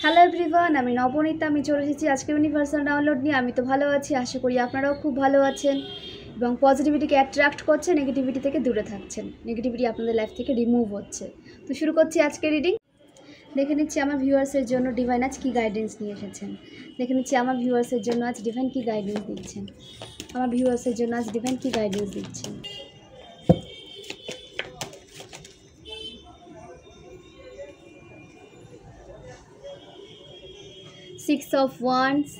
Hello everyone, আমি নবনীতা। আমি চলে এসেছি আজকে ইউনিভার্সাল ডাউনলোড নিয়ে। আমি তো ভালো আছি, আশা করি আপনারাও খুব ভালো আছেন এবং পজিটিভিটিকে অ্যাট্রাক্ট করছে, নেগেটিভিটি থেকে দূরে থাকছেন, নেগেটিভিটি আপনাদের লাইফ থেকে রিমুভ হচ্ছে। তো শুরু করছি আজকে রিডিং। দেখে নিচ্ছি আমার ভিউয়ার্সের জন্য ডিভাইন আজ কী গাইডেন্স নিয়ে এসেছেন। দেখে নিচ্ছি আমার ভিউয়ার্সের জন্য আজ ডিভাইন কী গাইডেন্স দিচ্ছেন। আমার ভিউয়ার্সের জন্য আজ ডিভাইন কী গাইডেন্স দিচ্ছেন। Six of Wands,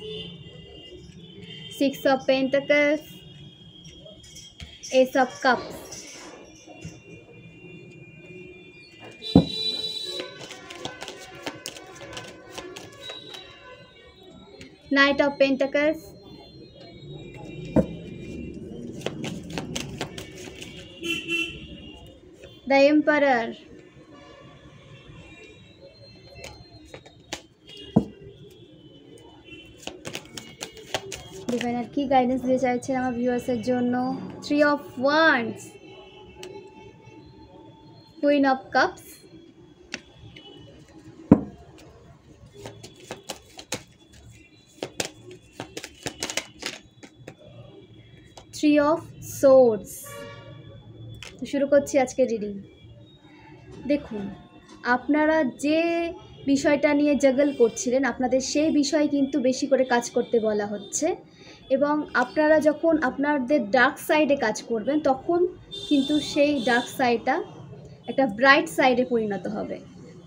Six of Pentacles, Ace of Cups, Knight of Pentacles, the Emperor, ডিভাইনার কি গাইডেন্স দিতে চাইছেন আমার ভিউয়ার্সের জন্য। Three of wands, queen of cups, three of swords. তো শুরু করছি আজকে রিডিং। দেখুন, আপনারা যে বিষয়টা নিয়ে জাগল করছিলেন, আপনাদের সেই বিষয় কিন্তু বেশি করে কাজ করতে বলা হচ্ছে এবং আপনারা যখন আপনাদের ডার্ক সাইডে কাজ করবেন তখন কিন্তু সেই ডার্ক সাইডটা একটা ব্রাইট সাইডে পরিণত হবে।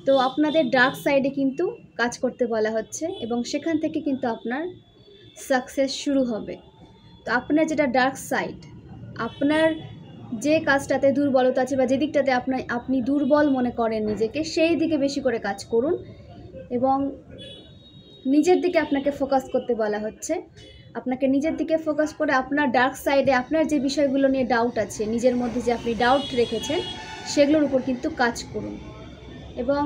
তো আপনাদের ডার্ক সাইডে কিন্তু কাজ করতে বলা হচ্ছে এবং সেখান থেকে কিন্তু আপনার সাকসেস শুরু হবে। তো আপনার যেটা ডার্ক সাইড, আপনার যে কাজটাতে দুর্বলতা আছে বা যে দিকটাতে আপনি দুর্বল মনে করেন নিজেকে, সেই দিকে বেশি করে কাজ করুন এবং নিজের দিকে আপনাকে ফোকাস করতে বলা হচ্ছে। আপনাকে নিজের দিকে ফোকাস করে আপনার ডার্ক সাইডে আপনার যে বিষয়গুলো নিয়ে ডাউট আছে, নিজের মধ্যে যে আপনি ডাউট রেখেছেন, সেগুলোর উপর কিন্তু কাজ করুন। এবং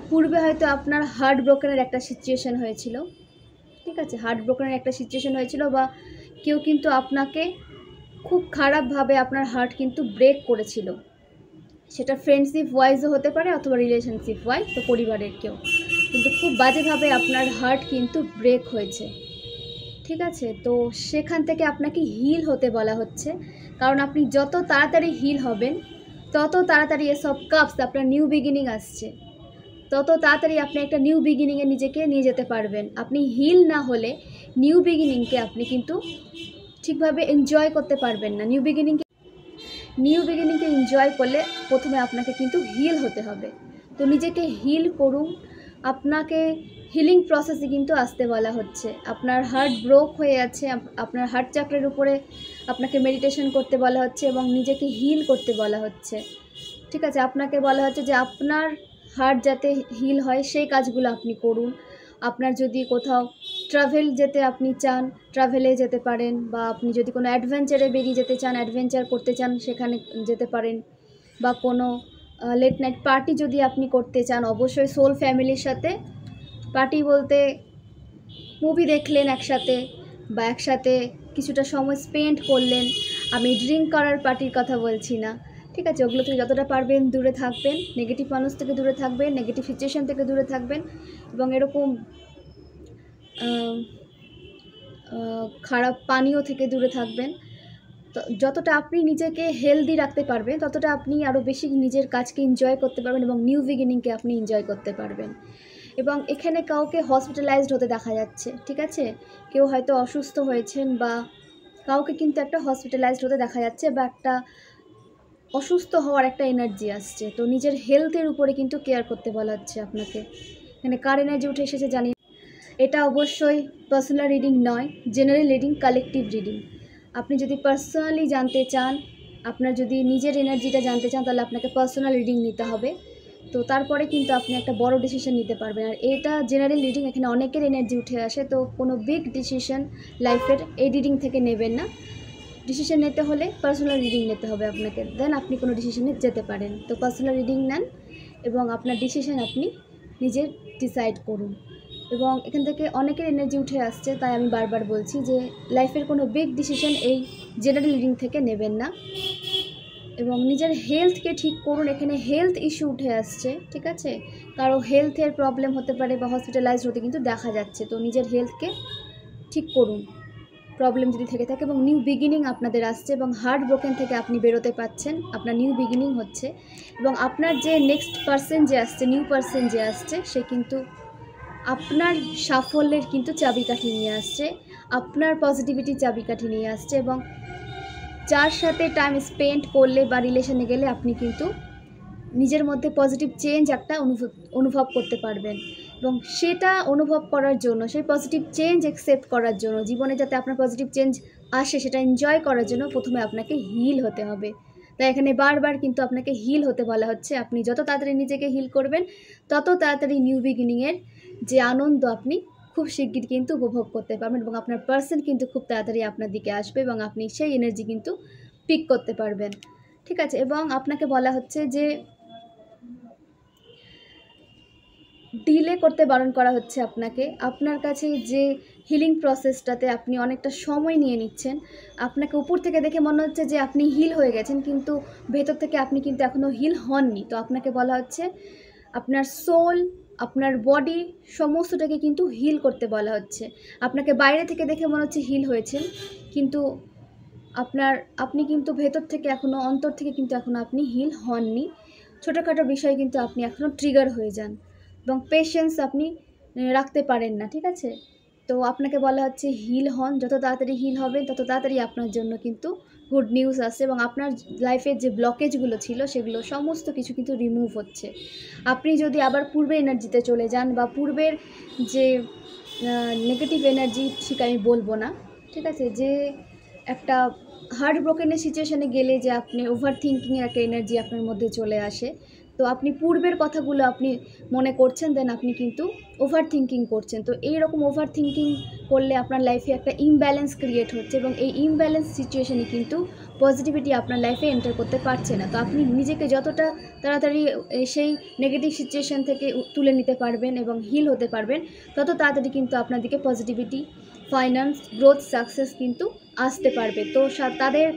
পূর্বে হয়তো আপনার হার্ট ব্রোকেনের একটা সিচুয়েশন হয়েছিল, ঠিক আছে, হার্ট ব্রোকেনের একটা সিচুয়েশন হয়েছিল বা কেউ কিন্তু আপনাকে খুব খারাপভাবে আপনার হার্ট কিন্তু ব্রেক করেছিল। সেটা ফ্রেন্ডশিপ ওয়াইজও হতে পারে অথবা রিলেশনশিপ ওয়াইজ, তো পরিবারের কেউ কিন্তু খুব বাজেভাবে আপনার হার্ট কিন্তু ব্রেক হয়েছে, ঠিক আছে। তো সেখান থেকে আপনাকে হিল হতে বলা হচ্ছে, কারণ আপনি যত তাড়াতাড়ি হিল হবেন তত তাড়াতাড়ি এসব কাপস আপনার নিউ বিগিনিং আসছে, তত তাড়াতাড়ি আপনি একটা নিউ বিগিনিংয়ে নিজেকে নিয়ে যেতে পারবেন। আপনি হিল না হলে নিউ বিগিনিংকে আপনি কিন্তু ঠিকভাবে এনজয় করতে পারবেন না। নিউ বিগিনিংকে এনজয় করলে প্রথমে আপনাকে কিন্তু হিল হতে হবে। তো নিজেকে হিল করুন, আপনাকে হিলিং প্রসেসে কিন্তু আসতে বলা হচ্ছে। আপনার হার্ট ব্রোক হয়ে আছে, আপনার হার্ট চাকরের উপরে আপনাকে মেডিটেশন করতে বলা হচ্ছে এবং নিজেকে হিল করতে বলা হচ্ছে, ঠিক আছে। আপনাকে বলা হচ্ছে যে আপনার হার্ট যাতে হিল হয় সেই কাজগুলো আপনি করুন। আপনার যদি কোথাও ট্রাভেল যেতে আপনি চান, ট্রাভেলে যেতে পারেন, বা আপনি যদি কোনো অ্যাডভেঞ্চারে বেরিয়ে যেতে চান, অ্যাডভেঞ্চার করতে চান, সেখানে যেতে পারেন। বা কোনো লেট নাইট পার্টি যদি আপনি করতে চান, অবশ্যই সোল ফ্যামিলির সাথে পার্টি বলতে মুভি দেখলেন একসাথে বা একসাথে কিছুটা সময় স্পেন্ড করলেন। আমি ড্রিঙ্ক করার পার্টির কথা বলছি না, ঠিক আছে। ওগুলো থেকে যতটা পারবেন দূরে থাকবেন, নেগেটিভ মানুষ থেকে দূরে থাকবেন, নেগেটিভ সিচুয়েশান থেকে দূরে থাকবেন এবং এরকম খারাপ পানীয় থেকে দূরে থাকবেন। তো যতটা আপনি নিজেকে হেলদি রাখতে পারবেন ততটা আপনি আরও বেশি নিজের কাজকে এনজয় করতে পারবেন এবং নিউ বিগিনিংকে আপনি এনজয় করতে পারবেন। এবং এখানে কাউকে হসপিটালাইজড হতে দেখা যাচ্ছে, ঠিক আছে। কেউ হয়তো অসুস্থ হয়েছেন বা কাউকে কিন্তু একটা হসপিটালাইজড হতে দেখা যাচ্ছে বা একটা অসুস্থ হওয়ার একটা এনার্জি আসছে। তো নিজের হেলথের উপরে কিন্তু কেয়ার করতে বলা হচ্ছে আপনাকে। এখানে কার এনার্জি উঠে এসেছে জানি। এটা অবশ্যই পার্সোনাল রিডিং নয়, জেনারেল রিডিং, কালেকটিভ রিডিং। আপনি যদি পার্সোনালি জানতে চান, আপনার যদি নিজের এনার্জিটা জানতে চান, তাহলে আপনাকে পার্সোনাল রিডিং নিতে হবে। তো তারপরে কিন্তু আপনি একটা বড় ডিসিশন নিতে পারবেন। আর এটা জেনারেল রিডিং, এখানে অনেকের এনার্জি উঠে আসে, তো কোনো বিগ ডিসিশন লাইফের এই রিডিং থেকে নেবেন না। ডিসিশন নিতে হলে পার্সোনাল রিডিং নিতে হবে আপনাকে, দেন আপনি কোনো ডিসিশনে যেতে পারেন। তো পার্সোনাল রিডিং নেন এবং আপনার ডিসিশন আপনি নিজে ডিসাইড করুন। এবং এখান থেকে অনেকের এনার্জি উঠে আসছে, তাই আমি বারবার বলছি যে লাইফের কোনো বিগ ডিসিশন এই জেনারেল রিডিং থেকে নেবেন না। এবং নিজের হেলথকে ঠিক করুন। এখানে হেলথ ইস্যু উঠে আসছে, ঠিক আছে, কারো হেলথের প্রবলেম হতে পারে বা হসপিটালাইজড হতে কিন্তু দেখা যাচ্ছে। তো নিজের হেলথকে ঠিক করুন প্রবলেম যদি থেকে থাকে, এবং নিউ বিগিনিং আপনাদের আসছে এবং হার্ট ব্রোকেন থেকে আপনি বেরোতে পারছেন, আপনার নিউ বিগিনিং হচ্ছে। এবং আপনার যে নেক্সট পার্সন যে আসছে, নিউ পার্সন যে আসছে, সে কিন্তু আপনার সাফল্যের কিন্তু চাবিকাঠি নিয়ে আসছে, আপনার পজিটিভিটির চাবিকাঠি নিয়ে আসছে। এবং যার সাথে টাইম স্পেন্ড করলে বা রিলেশনে গেলে আপনি কিন্তু নিজের মধ্যে পজিটিভ চেঞ্জ একটা অনুভব করতে পারবেন। এবং সেটা অনুভব করার জন্য, সেই পজিটিভ চেঞ্জ অ্যাকসেপ্ট করার জন্য, জীবনে যাতে আপনার পজিটিভ চেঞ্জ আসে সেটা এনজয় করার জন্য প্রথমে আপনাকে হিল হতে হবে। তাই এখানে বারবার কিন্তু আপনাকে হিল হতে বলা হচ্ছে। আপনি যত তাড়াতাড়ি নিজেকে হিল করবেন, তত তাড়াতাড়ি নিউ বিগিনিংয়ের যে আনন্দ আপনি খুব শিগগির কিন্তু উপভোগ করতে পারবেন, এবং আপনার পার্সন কিন্তু খুব তাড়াতাড়ি আপনার দিকে আসবে এবং আপনি সেই এনার্জি কিন্তু পিক করতে পারবেন, ঠিক আছে। এবং আপনাকে বলা হচ্ছে যে ডিলে করতে বারণ করা হচ্ছে আপনাকে। আপনার কাছে যে হিলিং প্রসেসটাতে আপনি অনেকটা সময় নিয়ে নিচ্ছেন, আপনাকে উপর থেকে দেখে মনে হচ্ছে যে আপনি হিল হয়ে গেছেন, কিন্তু ভেতর থেকে আপনি কিন্তু এখনও হিল হননি। তো আপনাকে বলা হচ্ছে আপনার সোল, আপনার বডি সমস্তটাকে কিন্তু হিল করতে বলা হচ্ছে। আপনাকে বাইরে থেকে দেখে মনে হচ্ছে হিল হয়েছেন, কিন্তু আপনি কিন্তু ভেতর থেকে এখনও, অন্তর থেকে কিন্তু এখনও আপনি হিল হননি। ছোটোখাটো বিষয় কিন্তু আপনি এখনও ট্রিগার হয়ে যান এবং পেশেন্স আপনি রাখতে পারেন না, ঠিক আছে। তো আপনাকে বলা হচ্ছে হিল হন, যত তাড়াতাড়ি হিল হবেন তত তাড়াতাড়ি আপনার জন্য কিন্তু গুড নিউজ আসছে এবং আপনার লাইফের যে ব্লকেজগুলো ছিল সেগুলো সমস্ত কিছু কিন্তু রিমুভ হচ্ছে। আপনি যদি আবার পূর্বের এনার্জিতে চলে যান বা পূর্বের যে নেগেটিভ এনার্জি, ঠিক আমি বলবো না, ঠিক আছে, যে একটা হার্ট ব্রোকেনের সিচুয়েশানে গেলে যে আপনি ওভার থিঙ্কিংয়ের একটা এনার্জি আপনার মধ্যে চলে আসে, তো আপনি পূর্বের কথাগুলো আপনি মনে করছেন, দেন আপনি কিন্তু ওভার থিঙ্কিং করছেন। তো এইরকম ওভার থিঙ্কিং করলে আপনার লাইফে একটা ইমব্যালেন্স ক্রিয়েট হচ্ছে এবং এই ইমব্যালেন্স সিচুয়েশানে কিন্তু পজিটিভিটি আপনার লাইফে এন্টার করতে পারছে না। তো আপনি নিজেকে যতটা তাড়াতাড়ি সেই নেগেটিভ সিচুয়েশান থেকে তুলে নিতে পারবেন এবং হিল হতে পারবেন, তত তাড়াতাড়ি কিন্তু আপনার দিকে পজিটিভিটি, ফাইন্যান্স, গ্রোথ, সাকসেস কিন্তু আসতে পারবে। তো তাদের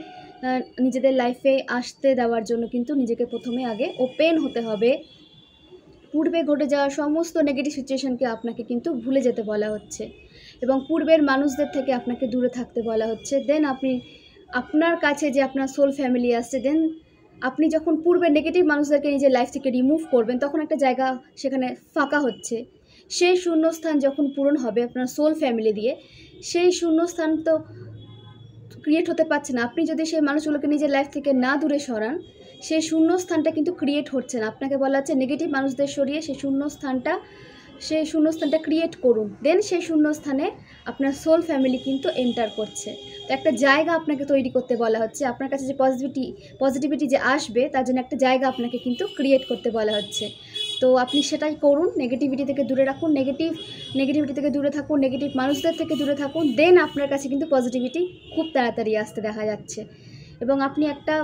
নিজেদের লাইফে আসতে দেওয়ার জন্য কিন্তু নিজেকে প্রথমে আগে ওপেন হতে হবে। পূর্বে ঘটে যাওয়া সমস্ত নেগেটিভ সিচুয়েশনকে আপনাকে কিন্তু ভুলে যেতে বলা হচ্ছে এবং পূর্বের মানুষদের থেকে আপনাকে দূরে থাকতে বলা হচ্ছে। দেন আপনি আপনার কাছে যে আপনার সোল ফ্যামিলি আসছে, দেন আপনি যখন পূর্বের নেগেটিভ মানুষদেরকে নিজের লাইফ থেকে রিমুভ করবেন, তখন একটা জায়গা সেখানে ফাঁকা হচ্ছে। সেই শূন্যস্থান যখন পূরণ হবে আপনার সোল ফ্যামিলি দিয়ে, সেই শূন্যস্থান তো ক্রিয়েট হতে পারছে না। আপনি যদি সেই মানুষগুলোকে নিজের লাইফ থেকে না দূরে সরান, সেই শূন্যস্থানটা কিন্তু ক্রিয়েট হচ্ছে না। আপনাকে বলা হচ্ছে নেগেটিভ মানুষদের সরিয়ে সেই শূন্যস্থানটা ক্রিয়েট করুন। দেন সেই শূন্যস্থানে আপনার সোল ফ্যামিলি কিন্তু এন্টার করছে। তো একটা জায়গা আপনাকে তৈরি করতে বলা হচ্ছে। আপনার কাছে যে পজিটিভিটি যে আসবে, তার জন্য একটা জায়গা আপনাকে কিন্তু ক্রিয়েট করতে বলা হচ্ছে। তো আপনি সেটাই করুন। নেগেটিভিটি থেকে দূরে রাখুন, নেগেটিভিটি থেকে দূরে থাকুন, নেগেটিভ মানুষদের থেকে দূরে থাকুন। দেন আপনার কাছে কিন্তু পজিটিভিটি খুব তাড়াতাড়ি আসতে দেখা যাচ্ছে এবং আপনি একটা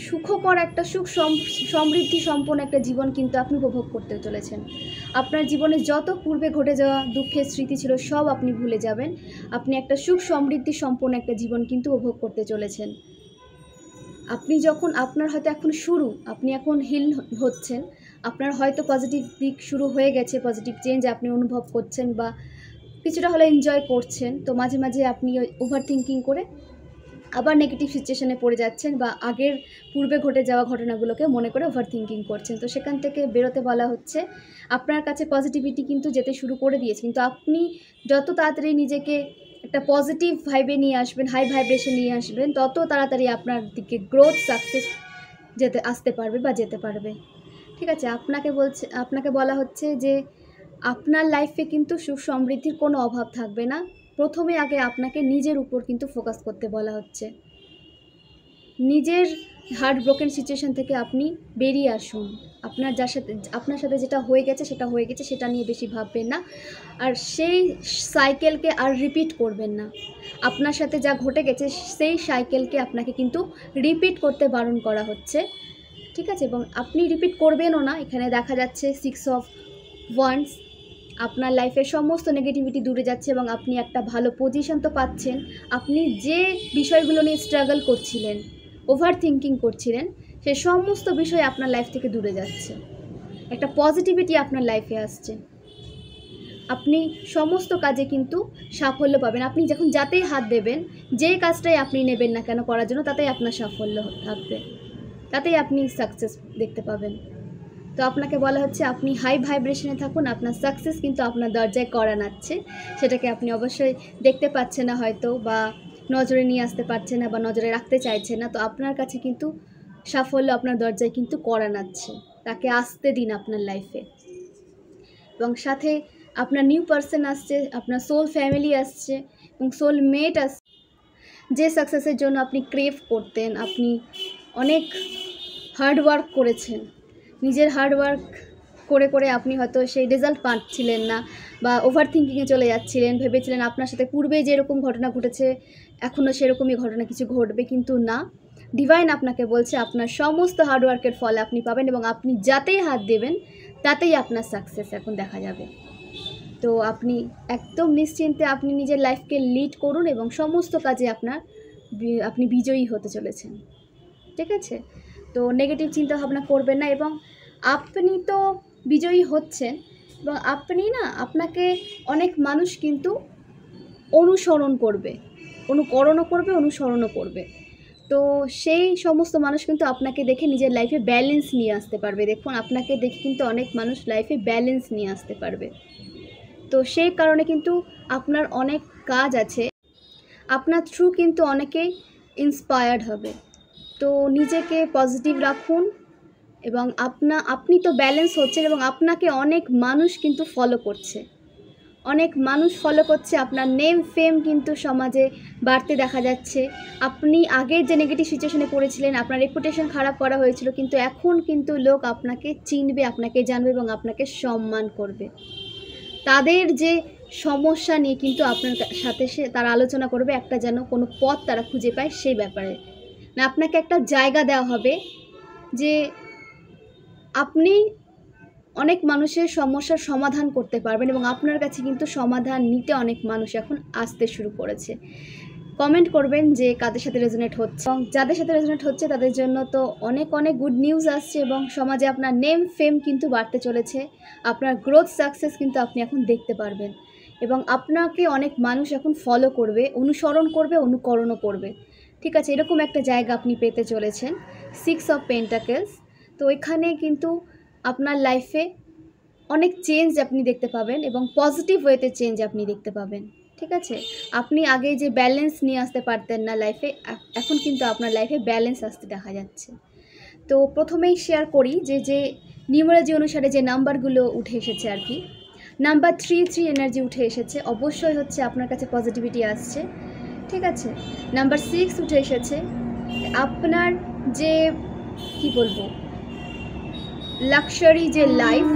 সুখকর, একটা সমৃদ্ধি সম্পন্ন একটা জীবন কিন্তু আপনি উপভোগ করতে চলেছেন। আপনার জীবনে যত পূর্বে ঘটে যাওয়া দুঃখের স্মৃতি ছিল সব আপনি ভুলে যাবেন। আপনি একটা সুখ সমৃদ্ধি সম্পন্ন একটা জীবন কিন্তু উপভোগ করতে চলেছেন। আপনি যখন, আপনার হয়তো এখন শুরু, আপনি এখন হিল হচ্ছেন, আপনার হয়তো পজিটিভ দিক শুরু হয়ে গেছে, পজিটিভ চেঞ্জ আপনি অনুভব করছেন বা কিছুটা হলে এনজয় করছেন। তো মাঝে মাঝে আপনি ওভার থিঙ্কিং করে আবার নেগেটিভ সিচুয়েশানে পড়ে যাচ্ছেন বা আগের পূর্বে ঘটে যাওয়া ঘটনাগুলোকে মনে করে ওভার থিঙ্কিং করছেন। তো সেখান থেকে বেরোতে বলা হচ্ছে। আপনার কাছে পজিটিভিটি কিন্তু যেতে শুরু করে দিয়েছে, কিন্তু আপনি যত তাড়াতাড়ি নিজেকে একটা পজিটিভ ভাইবে নিয়ে আসবেন, হাই ভাইব্রেশন নিয়ে আসবেন, তত তাড়াতাড়ি আপনার দিকে গ্রোথ, সাকসেস আসতে পারবে বা যেতে পারবে, ঠিক আছে। আপনাকে বলা হচ্ছে যে আপনার লাইফে কিন্তু সুখ সমৃদ্ধির কোনো অভাব থাকবে না। প্রথমে আগে আপনাকে নিজের উপর কিন্তু ফোকাস করতে বলা হচ্ছে। নিজের হার্ট ব্রোকেন সিচুয়েশান থেকে আপনি বেরিয়ে আসুন। আপনার সাথে যেটা হয়ে গেছে সেটা হয়ে গেছে, সেটা নিয়ে বেশি ভাববেন না, আর সেই সাইকেলকে আর রিপিট করবেন না। আপনার সাথে যা ঘটে গেছে সেই সাইকেলকে আপনাকে কিন্তু রিপিট করতে বারণ করা হচ্ছে, ঠিক আছে। এবং আপনি রিপিট করবেনও না। এখানে দেখা যাচ্ছে 6 অফ ওয়ান্ডস। আপনার লাইফের সমস্ত নেগেটিভিটি দূরে যাচ্ছে এবং আপনি একটা ভালো পজিশন তো পাচ্ছেন। আপনি যে বিষয়গুলো নিয়ে স্ট্রাগল করছিলেন, ওভার থিঙ্কিং করছিলেন, সেই সমস্ত বিষয় আপনার লাইফ থেকে দূরে যাচ্ছে। একটা পজিটিভিটি আপনার লাইফে আসছে। আপনি সমস্ত কাজে কিন্তু সাফল্য পাবেন। আপনি যখন যাতেই হাত দেবেন, যে কাজটাই আপনি নেবেন না কেন করার জন্য, তাতেই আপনার সাফল্য থাকবে, তাতেই আপনি সাকসেস দেখতে পাবেন। তো আপনাকে বলা হচ্ছে আপনি হাই ভাইব্রেশনে থাকুন, আপনার সাকসেস কিন্তু আপনার দরজায় কড়া নাড়ছে। সেটাকে আপনি অবশ্যই দেখতে পাচ্ছেন না হয়তো, বা নজরে নিয়ে আসতে পারছেন না, বা নজরে রাখতে চাইছেন না। তো আপনার কাছে কিন্তু সাফল্য আপনার দরজায় কিন্তু কড়া নাড়ছে। তাকে আসতে দিন আপনার লাইফে। এবং সাথে আপনার নিউ পার্সন আসছে, আপনার সোল ফ্যামিলি আসছে এবং সোল মেট আসছে। যে সাকসেসের জন্য আপনি ক্রেভ করতেন, আপনি অনেক হার্ডওয়ার্ক করেছেন, নিজের হার্ডওয়ার্ক করে করে আপনি হয়তো সেই রেজাল্ট পাচ্ছিলেন না, বা ওভার থিঙ্কিংয়ে চলে যাচ্ছিলেন, ভেবেছিলেন আপনার সাথে পূর্বে যেরকম ঘটনা ঘটেছে এখনও সেরকমই ঘটনা কিছু ঘটবে, কিন্তু না। ডিভাইন আপনাকে বলছে আপনার সমস্ত হার্ডওয়ার্কের ফল আপনি পাবেন এবং আপনি যাতেই হাত দেবেন তাতেই আপনার সাকসেস এখন দেখা যাবে। তো আপনি একদম নিশ্চিন্তে আপনি নিজের লাইফকে লিড করুন এবং সমস্ত কাজে আপনি বিজয়ী হতে চলেছেন। ঠিক আছে? তো নেগেটিভ চিন্তা ভাবনা করবেন না, এবং আপনি তো বিজয়ী হচ্ছেন এবং আপনাকে অনেক মানুষ কিন্তু অনুকরণও করবে। তো সেই সমস্ত মানুষ কিন্তু আপনাকে দেখে নিজের লাইফে ব্যালেন্স নিয়ে আসতে পারবে। দেখুন, আপনাকে দেখে কিন্তু অনেক মানুষ লাইফে ব্যালেন্স নিয়ে আসতে পারবে। তো সেই কারণে কিন্তু আপনার অনেক কাজ আছে, আপনার থ্রু কিন্তু অনেকেই ইন্সপায়ার্ড হবে। তো নিজেকে পজিটিভ রাখুন এবং আপনি তো ব্যালেন্স হচ্ছেন এবং আপনাকে অনেক মানুষ কিন্তু ফলো করছে, আপনার নেম ফেম কিন্তু সমাজে বাড়তে দেখা যাচ্ছে। আপনি আগের যে নেগেটিভ সিচুয়েশনে পড়েছিলেন, আপনার রেপুটেশন খারাপ করা হয়েছিল, কিন্তু এখন কিন্তু লোক আপনাকে চিনবে, আপনাকে জানবে এবং আপনাকে সম্মান করবে। তাদের যে সমস্যা নিয়ে কিন্তু আপনার সাথে তারা আলোচনা করবে, একটা যেন কোনো পথ তারা খুঁজে পায় সেই ব্যাপারে। না, আপনাকে একটা জায়গা দেওয়া হবে যে আপনি অনেক মানুষের সমস্যার সমাধান করতে পারবেন এবং আপনার কাছে কিন্তু সমাধান নিতে অনেক মানুষ এখন আসতে শুরু করেছে। কমেন্ট করবেন যে কাদের সাথে রেজোনেট হচ্ছে, এবং যাদের সাথে রেজোনেট হচ্ছে তাদের জন্য তো অনেক অনেক গুড নিউজ আসছে এবং সমাজে আপনার নেম ফেম কিন্তু বাড়তে চলেছে। আপনার গ্রোথ সাকসেস কিন্তু আপনি এখন দেখতে পারবেন এবং আপনাকে অনেক মানুষ এখন ফলো করবে, অনুসরণ করবে, অনুকরণও করবে। ঠিক আছে, এরকম একটা জায়গা আপনি পেতে চলেছেন, 6 অফ পেন্টাকেলস। তো এখানে কিন্তু আপনার লাইফে অনেক চেঞ্জ আপনি দেখতে পাবেন এবং পজিটিভ ওয়েতে চেঞ্জ আপনি দেখতে পাবেন। ঠিক আছে, আপনি আগে যে ব্যালেন্স নিয়ে আসতে পারতেন না লাইফে, এখন কিন্তু আপনার লাইফে ব্যালেন্স আসতে দেখা যাচ্ছে। তো প্রথমেই শেয়ার করি যে নিউমারোলজি অনুসারে যে নাম্বারগুলো উঠে এসেছে আর কি। নাম্বার 3 এনার্জি উঠে এসেছে, অবশ্যই হচ্ছে আপনার কাছে পজিটিভিটি আসছে। ঠিক আছে, নাম্বার 6 উঠে এসেছে, আপনার যে লাক্সারি যে লাইফ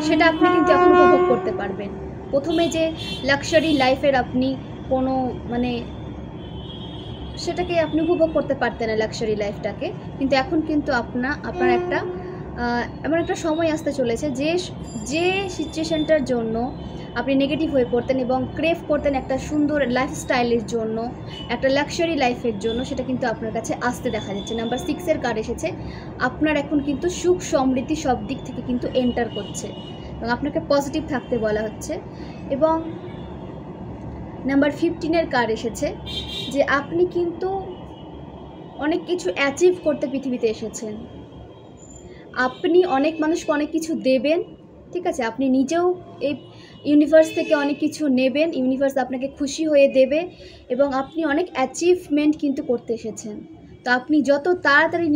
সেটা আপনি কিন্তু এখন উপভোগ করতে পারবেন। প্রথমে যে লাক্সারি লাইফের আপনি কোনো সেটাকে আপনি উপভোগ করতে পারতেন না লাক্সারি লাইফটাকে, কিন্তু এখন কিন্তু আপনার একটা এমন একটা সময় আসতে চলেছে যে সিচুয়েশনটার জন্য আপনি নেগেটিভ হয়ে পড়তেন এবং ক্রেভ করতেন একটা সুন্দর লাইফস্টাইলের জন্য, একটা লাক্সারি লাইফের জন্য, সেটা কিন্তু আপনার কাছে আসতে দেখা যাচ্ছে। নাম্বার 6 কার্ড এসেছে, আপনার এখন কিন্তু সুখ সমৃদ্ধি সব দিক থেকে কিন্তু এন্টার করছে এবং আপনাকে পজিটিভ থাকতে বলা হচ্ছে। এবং নাম্বার 15 কার্ড এসেছে যে আপনি কিন্তু অনেক কিছু অ্যাচিভ করতে পৃথিবীতে এসেছেন, আপনি অনেক মানুষকে অনেক কিছু দেবেন। ঠিক আছে, আপনি নিজেও এই ইউনিভার্স থেকে অনেক কিছু নেবেন, ইউনিভার্স আপনাকে খুশি হয়ে দেবে এবং আপনি অনেক অ্যাচিভমেন্ট কিন্তু করতে এসেছেন। তো আপনি যত তাড়াতাড়ি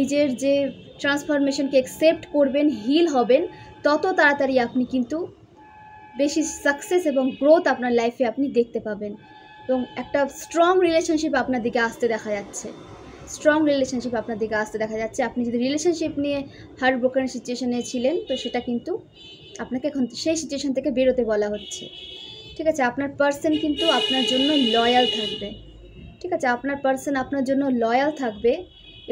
নিজের যে ট্রান্সফরমেশনকে অ্যাকসেপ্ট করবেন, হিল হবেন, তত তাড়াতাড়ি আপনি কিন্তু বেশি সাকসেস এবং গ্রোথ আপনার লাইফে আপনি দেখতে পাবেন এবং একটা স্ট্রং রিলেশনশিপ আপনার দিকে আসতে দেখা যাচ্ছে। আপনি যদি রিলেশনশিপ নিয়ে হার্ট ব্রোকেন সিচুয়েশনে ছিলেন, তো সেটা কিন্তু আপনাকে এখন সেই সিচুয়েশন থেকে বেরোতে বলা হচ্ছে। ঠিক আছে, আপনার পার্সন কিন্তু আপনার জন্য লয়াল থাকবে। ঠিক আছে, আপনার পার্সন আপনার জন্য লয়াল থাকবে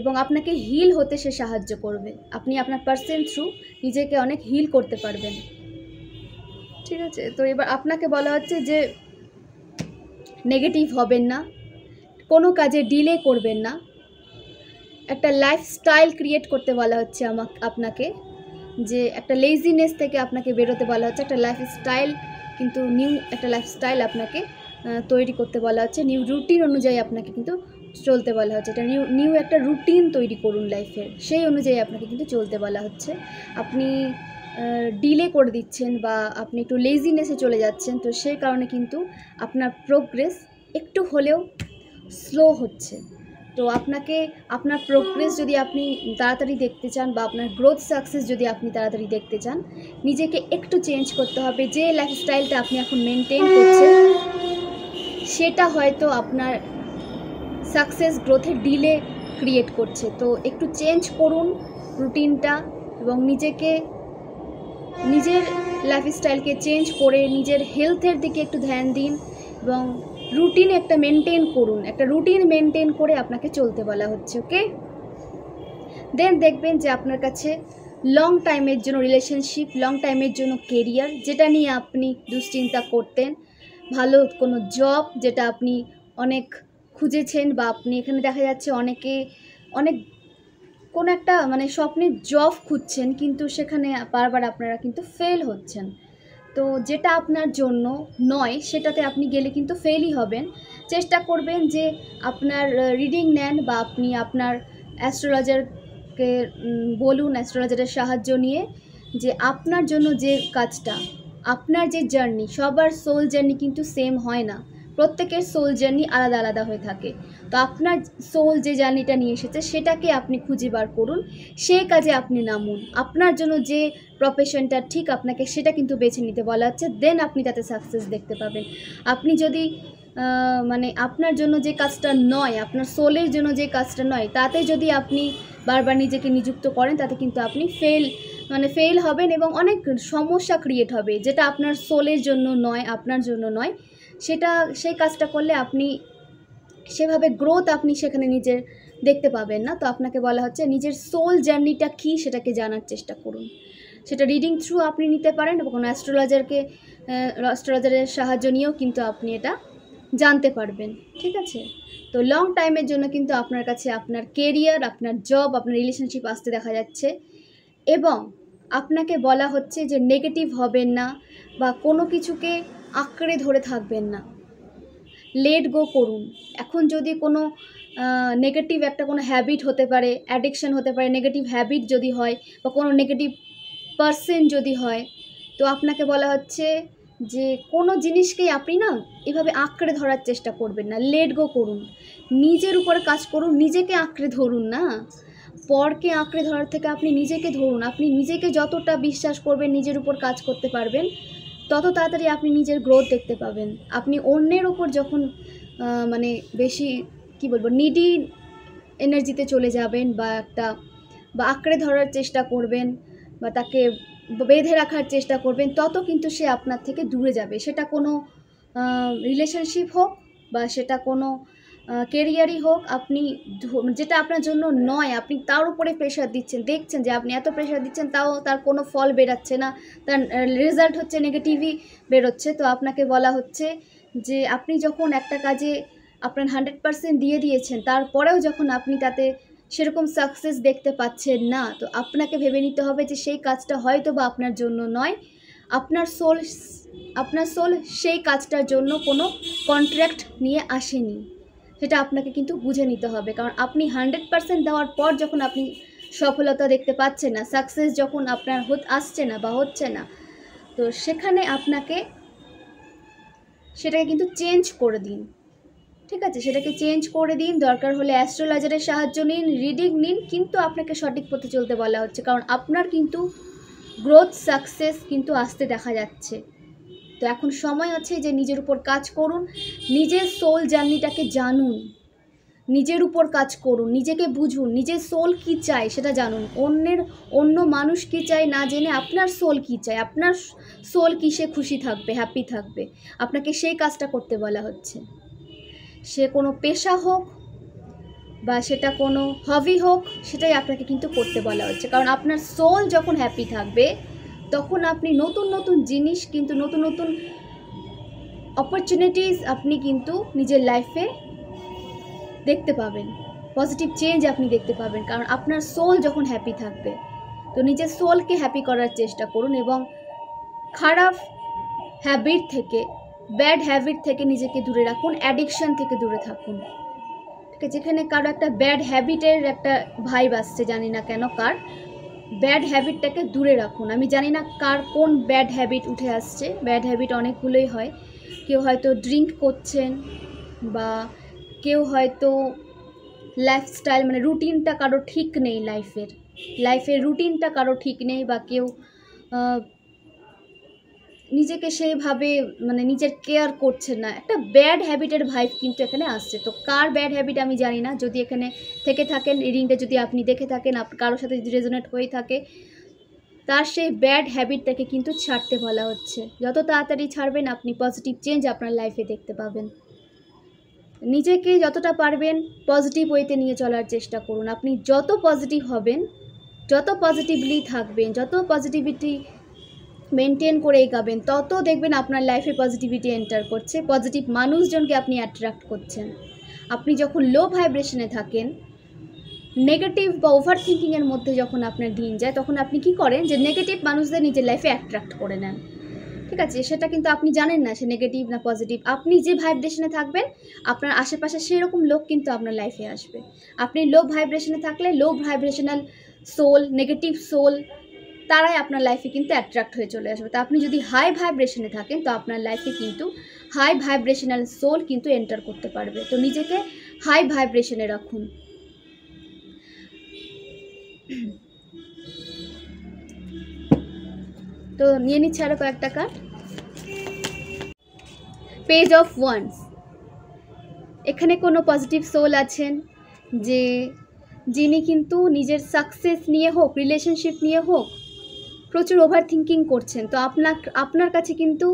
এবং আপনাকে হিল হতে সে সাহায্য করবে। আপনি আপনার পার্সন থ্রু নিজেকে অনেক হিল করতে পারবেন। ঠিক আছে, তো এবার আপনাকে বলা হচ্ছে যে নেগেটিভ হবেন না, কোনো কাজে ডিলে করবেন না, একটা লাইফস্টাইল ক্রিয়েট করতে বলা হচ্ছে আপনাকে, যে একটা লেজিনেস থেকে আপনাকে বেরোতে বলা হচ্ছে, একটা লাইফস্টাইল কিন্তু নিউ একটা লাইফস্টাইল আপনাকে তৈরি করতে বলা হচ্ছে, নিউ রুটিন অনুযায়ী আপনাকে কিন্তু চলতে বলা হচ্ছে, এটা নিউ একটা রুটিন তৈরি করুন লাইফের, সেই অনুযায়ী আপনাকে কিন্তু চলতে বলা হচ্ছে। আপনি ডিলে করে দিচ্ছেন বা আপনি একটু লেজিনেসে চলে যাচ্ছেন, তো সেই কারণে কিন্তু আপনার প্রোগ্রেস একটু হলেও স্লো হচ্ছে। তো আপনাকে আপনার প্রোগ্রেস যদি আপনি তাড়াতাড়ি দেখতে চান বা আপনার গ্রোথ সাকসেস যদি আপনি তাড়াতাড়ি দেখতে চান, নিজেকে একটু চেঞ্জ করতে হবে। যে লাইফস্টাইলটা আপনি এখন মেনটেন করছেন সেটা হয়তো আপনার সাকসেস গ্রোথে ডিলে ক্রিয়েট করছে, তো একটু চেঞ্জ করুন রুটিনটা এবং নিজের লাইফস্টাইলকে চেঞ্জ করে নিজের হেলথের দিকে একটু ধ্যান দিন এবং রুটিন একটা মেনটেন করুন, একটা রুটিন মেনটেন করে আপনাকে চলতে বলা হচ্ছে। ওকে, দেন দেখবেন যে আপনার কাছে লং টাইমের জন্য রিলেশনশিপ, লং টাইমের জন্য কেরিয়ার, যেটা নিয়ে আপনি দুশ্চিন্তা করতেন, ভালো কোনো জব যেটা আপনি অনেক খুঁজেছেন বা আপনি এখানে দেখা যাচ্ছে অনেক কোনো একটা মানে স্বপ্নের জব খুঁজছেন, কিন্তু সেখানে বারবার আপনারা কিন্তু ফেল হচ্ছেন। তো যেটা আপনার জন্য নয় সেটাতে আপনি গেলে কিন্তু ফেলই হবেন। চেষ্টা করবেন যে আপনার রিডিং নেন বা আপনি আপনার অ্যাস্ট্রোলজারকে বলুন, অ্যাস্ট্রোলজারের সাহায্য নিয়ে, যে আপনার জন্য যে কাজটা, আপনার যে জার্নি, সবার সোল জার্নি কিন্তু সেম হয় না, প্রত্যেকের সোল জার্নি আলাদা আলাদা হয়ে থাকে। তো আপনার সোল যে জার্নিটা নিয়ে এসেছে সেটাকে আপনি খুঁজে বার করুন, সেই কাজে আপনি নামুন। আপনার জন্য যে প্রফেশনটা ঠিক আপনাকে সেটা কিন্তু বেছে নিতে বলা হচ্ছে, দেন আপনি তাতে সাকসেস দেখতে পাবেন। আপনি যদি মানে আপনার জন্য যে কাজটা নয়, আপনার সোলের জন্য যে কাজটা নয়, তাতে যদি আপনি বারবার নিজেকে নিযুক্ত করেন, তাতে কিন্তু আপনি ফেল হবেন এবং অনেক সমস্যা ক্রিয়েট হবে। যেটা আপনার সোলের জন্য নয়, আপনার জন্য নয়, সেই কাজটা করলে আপনি সেভাবে গ্রোথ আপনি সেখানে নিজের দেখতে পাবেন না। তো আপনাকে বলা হচ্ছে নিজের সোল জার্নিটা কী সেটাকে জানার চেষ্টা করুন। সেটা রিডিং থ্রু আপনি নিতে পারেন এবং কোনো অ্যাস্ট্রোলজারের সাহায্য নিয়েও কিন্তু আপনি এটা জানতে পারবেন। ঠিক আছে, তো লং টাইমের জন্য কিন্তু আপনার কাছে আপনার কেরিয়ার, আপনার জব, আপনার রিলেশনশিপ আসতে দেখা যাচ্ছে এবং আপনাকে বলা হচ্ছে যে নেগেটিভ হবেন না বা কোনো কিছুকে আঁকড়ে ধরে থাকবেন না, লেট গো করুন। এখন যদি কোনো নেগেটিভ একটা কোনো হ্যাবিট হতে পারে, অ্যাডিকশন হতে পারে, নেগেটিভ হ্যাবিট যদি হয় বা কোনো নেগেটিভ পারসন যদি হয়, তো আপনাকে বলা হচ্ছে যে কোনো জিনিসকেই আপনি না এভাবে আঁকড়ে ধরার চেষ্টা করবেন না, লেট গো করুন, নিজের উপরে কাজ করুন, নিজেকে আঁকড়ে ধরুন না, পরকে আঁকড়ে ধরার থেকে আপনি নিজেকে ধরুন। আপনি নিজেকে যতটা বিশ্বাস করবেন, নিজের উপর কাজ করতে পারবেন, তত তাড়াতাড়ি আপনি নিজের গ্রোথ দেখতে পাবেন। আপনি অন্যের ওপর যখন মানে বেশি কি বলবো নিডি এনার্জিতে চলে যাবেন বা আঁকড়ে ধরার চেষ্টা করবেন বা তাকে বেঁধে রাখার চেষ্টা করবেন, তত কিন্তু সে আপনার থেকে দূরে যাবে। সেটা কোনো রিলেশনশিপ হোক বা সেটা কোনো কেরিয়ারই হোক, আপনি যেটা আপনার জন্য নয়, আপনি তার উপরে প্রেশার দিচ্ছেন, দেখছেন যে আপনি এত প্রেশার দিচ্ছেন তাও তার কোনো ফল বেরাচ্ছে না, তার রেজাল্ট হচ্ছে নেগেটিভই বেরোচ্ছে। তো আপনাকে বলা হচ্ছে যে আপনি যখন একটা কাজে আপনার 100% দিয়ে দিয়েছেন, তারপরেও যখন আপনি তাতে সেরকম সাকসেস দেখতে পাচ্ছেন না, তো আপনাকে ভেবে নিতে হবে যে সেই কাজটা হয়তো বা আপনার জন্য নয়। আপনার সোল সেই কাজটার জন্য কোনো কন্ট্রাক্ট নিয়ে আসেনি, সেটা আপনাকে কিন্তু বুঝে নিতে হবে। কারণ আপনি 100% দেওয়ার পর যখন আপনি সফলতা দেখতে পাচ্ছেন না, সাকসেস যখন আপনার আসছে না বা হচ্ছে না, তো সেখানে আপনাকে সেটাকে কিন্তু চেঞ্জ করে দিন। ঠিক আছে, সেটাকে চেঞ্জ করে দিন। দরকার হলে অ্যাস্ট্রোলজারের সাহায্য নিন, রিডিং নিন, কিন্তু আপনাকে সঠিক পথে চলতে বলা হচ্ছে, কারণ আপনার কিন্তু গ্রোথ সাকসেস কিন্তু আসতে দেখা যাচ্ছে। তো এখন সময় আছে যে নিজের উপর কাজ করুন, নিজের সোল জার্নিটাকে জানুন, নিজের উপর কাজ করুন, নিজেকে বুঝুন, নিজের সোল কী চায় সেটা জানুন। অন্য মানুষ কী চায় না জেনে আপনার সোল কী চায়, আপনার সোল কিসে খুশি থাকবে, হ্যাপি থাকবে, আপনাকে সেই কাজটা করতে বলা হচ্ছে। সে কোনো পেশা হোক বা সেটা কোনো হবি হোক, সেটাই আপনাকে কিন্তু করতে বলা হচ্ছে। কারণ আপনার সোল যখন হ্যাপি থাকবে তখন আপনি নতুন নতুন জিনিস কিন্তু নতুন নতুন অপরচুনিটিস আপনি কিন্তু নিজের লাইফে দেখতে পাবেন, পজিটিভ চেঞ্জ আপনি দেখতে পাবেন। কারণ আপনার সোল যখন হ্যাপি থাকবে, তো নিজের সোলকে হ্যাপি করার চেষ্টা করুন এবং খারাপ হ্যাবিট থেকে, ব্যাড হ্যাবিট থেকে নিজেকে দূরে রাখুন, অ্যাডিকশন থেকে দূরে থাকুন। ঠিক আছে, যেখানে কারো একটা ব্যাড হ্যাবিটের একটা ভাইব আসছে, জানি না কেন কার, ব্যাড হ্যাবিটটাকে দূরে রাখুন। আমি জানি না কার কোন ব্যাড হ্যাবিট উঠে আসছে, ব্যাড হ্যাবিট অনেকগুলোই হয়। কেউ হয়তো ড্রিঙ্ক করছেন, বা কেউ হয়তো লাইফস্টাইল মানে রুটিনটা কারো ঠিক নেই, লাইফের রুটিনটা কারো ঠিক নেই, বা কেউ নিজেকে সেইভাবে মানে নিজের কেয়ার করছে না, একটা ব্যাড হ্যাবিটের ভাইব কিন্তু এখানে আসছে। তো কার ব্যাড হ্যাবিট আমি জানি না, যদি এখানে থেকে থাকেন, রিডিংটা যদি আপনি দেখে থাকেন, কারোর সাথে যদি রেজোনেট হয়ে থাকে, তার সেই ব্যাড হ্যাবিটটাকে কিন্তু ছাড়তে বলা হচ্ছে। যত তাড়াতাড়ি ছাড়বেন আপনি পজিটিভ চেঞ্জ আপনার লাইফে দেখতে পাবেন। নিজেকে যতটা পারবেন পজিটিভ ওয়েতে নিয়ে চলার চেষ্টা করুন। আপনি যত পজিটিভ হবেন, যত পজিটিভলি থাকবেন, যত পজিটিভিটি মেনটেন করে এগাবেন, তত দেখবেন আপনার লাইফে পজিটিভিটি এন্টার করছে, পজিটিভ মানুষজনকে আপনি অ্যাট্রাক্ট করছেন। আপনি যখন লো ভাইব্রেশনে থাকেন, নেগেটিভ বা ওভার থিঙ্কিংয়ের মধ্যে যখন আপনার দিন যায়, তখন আপনি কি করেন যে নেগেটিভ মানুষদের নিজের লাইফে অ্যাট্রাক্ট করে নেন। ঠিক আছে, সেটা কিন্তু আপনি জানেন না সে নেগেটিভ না পজিটিভ। আপনি যে ভাইব্রেশনে থাকবেন, আপনার আশেপাশে সেরকম লোক কিন্তু আপনার লাইফে আসবে। আপনি লো ভাইব্রেশনে থাকলে লো ভাইব্রেশনাল সোল, নেগেটিভ সোল, তারাই আপনার লাইফে কিন্তু অ্যাট্রাক্ট হয়ে চলে আসবে। তো আপনি যদি হাই ভাইব্রেশনে থাকেন, তো আপনার লাইফে কিন্তু হাই ভাইব্রেশনাল সোল কিন্তু এন্টার করতে পারবে। তো নিজেকে হাই ভাইব্রেশনে রাখুন। তো নিয়ে নিচ্ছে আরও কয়েকটা কার্ড। Page of wands. এখানে কোনো পজিটিভ সোল আছেন যে যিনি কিন্তু নিজের সাকসেস নিয়ে হোক, রিলেশনশিপ নিয়ে হোক, প্রচুর ওভার থিঙ্কিং করছেন। তো আপনার কাছে কিন্তু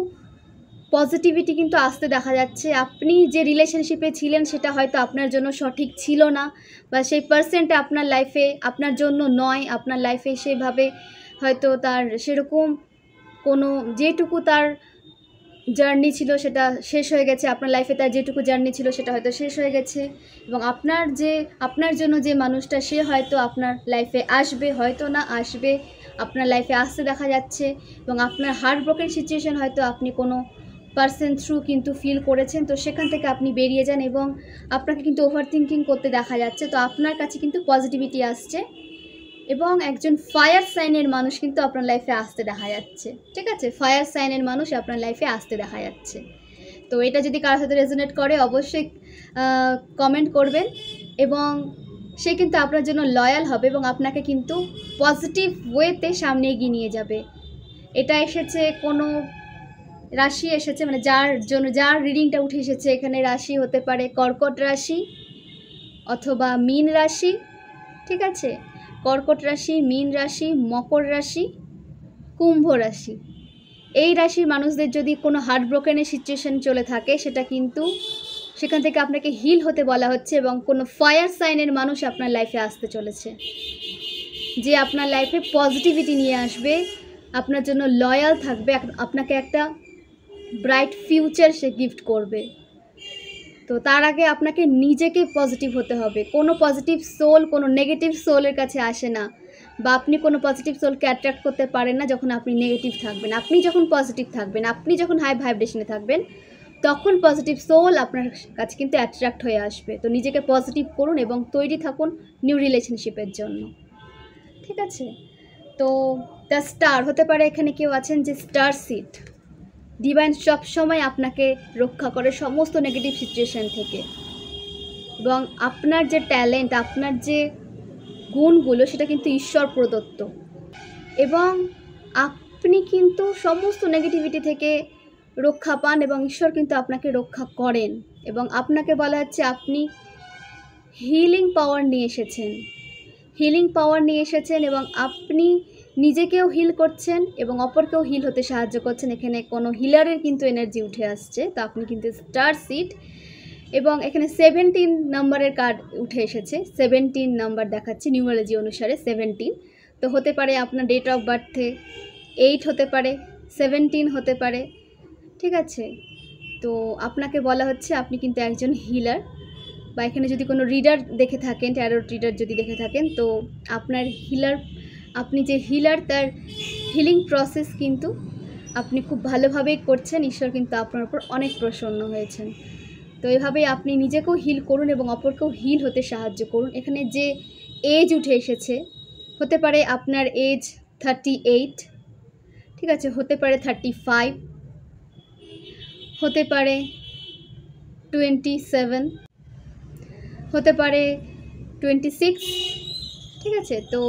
পজিটিভিটি কিন্তু আসতে দেখা যাচ্ছে। আপনি যে রিলেশনশিপে ছিলেন সেটা হয়তো আপনার জন্য সঠিক ছিল না, বা সেই পার্সনটা আপনার লাইফে আপনার জন্য নয়, আপনার লাইফে সেভাবে হয়তো তার সেরকম কোনো যেটুকু তার জার্নি ছিল সেটা শেষ হয়ে গেছে, আপনার লাইফে তার যেটুকু জার্নি ছিল সেটা হয়তো শেষ হয়ে গেছে, এবং আপনার জন্য যে মানুষটা সে হয়তো আপনার লাইফে আসবে, হয়তো না আসবে, আপনার লাইফে আসতে দেখা যাচ্ছে। এবং আপনার হার্ট ব্রোকেন সিচুয়েশন হয়তো আপনি কোনো পার্সন থ্রু কিন্তু ফিল করেছেন, তো সেখান থেকে আপনি বেরিয়ে যান এবং আপনাকে কিন্তু ওভার থিঙ্কিং করতে দেখা যাচ্ছে। তো আপনার কাছে কিন্তু পজিটিভিটি আসছে এবং একজন ফায়ার সাইনের মানুষ কিন্তু আপনার লাইফে আসতে দেখা যাচ্ছে। ঠিক আছে, ফায়ার সাইনের মানুষ আপনার লাইফে আসতে দেখা যাচ্ছে। তো এটা যদি কারোর সাথে রেজোনেট করে অবশ্যই কমেন্ট করবেন, এবং সে কিন্তু আপনার জন্য লয়াল হবে এবং আপনাকে কিন্তু পজিটিভ ওয়েতে সামনে এগিয়ে নিয়ে যাবে। এটা এসেছে কোনো রাশি এসেছে, মানে যার রিডিংটা উঠে এসেছে এখানে রাশি হতে পারে কর্কট রাশি অথবা মীন রাশি। ঠিক আছে, কর্কট রাশি, মীন রাশি, মকর রাশি, কুম্ভ রাশি। এই রাশির মানুষদের যদি কোনো হার্ট ব্রোকেনের সিচুয়েশন চলে থাকে, সেটা কিন্তু সেখান থেকে আপনাকে হিল হতে বলা হচ্ছে, এবং কোনো ফায়ার সাইনের মানুষ আপনার লাইফে আসতে চলেছে, যে আপনার লাইফে পজিটিভিটি নিয়ে আসবে, আপনার জন্য লয়াল থাকবে, আপনাকে একটা ব্রাইট ফিউচার সে গিফট করবে। তো তার আগে আপনাকে নিজেকে পজিটিভ হতে হবে। কোনো পজিটিভ সোল কোনো নেগেটিভ সোলের কাছে আসে না, বা আপনি কোনো পজিটিভ সোলকে অ্যাট্রাক্ট করতে পারেন না যখন আপনি নেগেটিভ থাকবেন। আপনি যখন পজিটিভ থাকবেন, আপনি যখন হাই ভাইব্রেশনে থাকবেন, তখন পজিটিভ সোল আপনার কাছে কিন্তু অ্যাট্রাক্ট হয়ে আসবে। তো নিজেকে পজিটিভ করুন এবং তৈরি থাকুন নিউ রিলেশনশিপের জন্য। ঠিক আছে, তো দ্য স্টার হতে পারে এখানে কেউ আছেন যে স্টার সিড। ডিভাইন সবসময় আপনাকে রক্ষা করে সমস্ত নেগেটিভ সিচুয়েশান থেকে, এবং আপনার যে ট্যালেন্ট, আপনার যে গুণগুলো সেটা কিন্তু ঈশ্বর প্রদত্ত, এবং আপনি কিন্তু সমস্ত নেগেটিভিটি থেকে রক্ষা পান এবং ঈশ্বর কিন্তু আপনাকে রক্ষা করেন। এবং আপনাকে বলা হচ্ছে আপনি হিলিং পাওয়ার নিয়ে এসেছেন, এবং আপনি নিজেকেও হিল করছেন এবং অপরকেও হিল হতে সাহায্য করছেন। এখানে কোনো হিলারের কিন্তু এনার্জি উঠে আসছে। তো আপনি কিন্তু স্টার সিড, এবং এখানে 17 নম্বরের কার্ড উঠে এসেছে। 17 নাম্বার দেখাচ্ছে নিউমারোলজি অনুসারে 17। তো হতে পারে আপনার ডেট অফ বার্থে 8 হতে পারে, 17 হতে পারে, ঠিক আছে? তো আপনাকে বলা হচ্ছে আপনি কিন্তু একজন হিলার, বা এখানে যদি কোনো রিডার দেখে থাকেন, ট্যারো রিডার যদি দেখে থাকেন, তো আপনার হিলার, আপনি যে হিলার তার হিলিং প্রসেস কিন্তু আপনি খুব ভালোভাবেই করছেন। ঈশ্বর কিন্তু আপনার উপর অনেক প্রসন্ন হয়েছেন। তো এভাবেই আপনি নিজেকেও হিল করুন এবং অপরকেও হিল হতে সাহায্য করুন। এখানে যে এজ উঠে এসেছে, হতে পারে আপনার এজ 38, ঠিক আছে, হতে পারে 35, হতে পারে 27, হতে পারে 26, ঠিক আছে? তো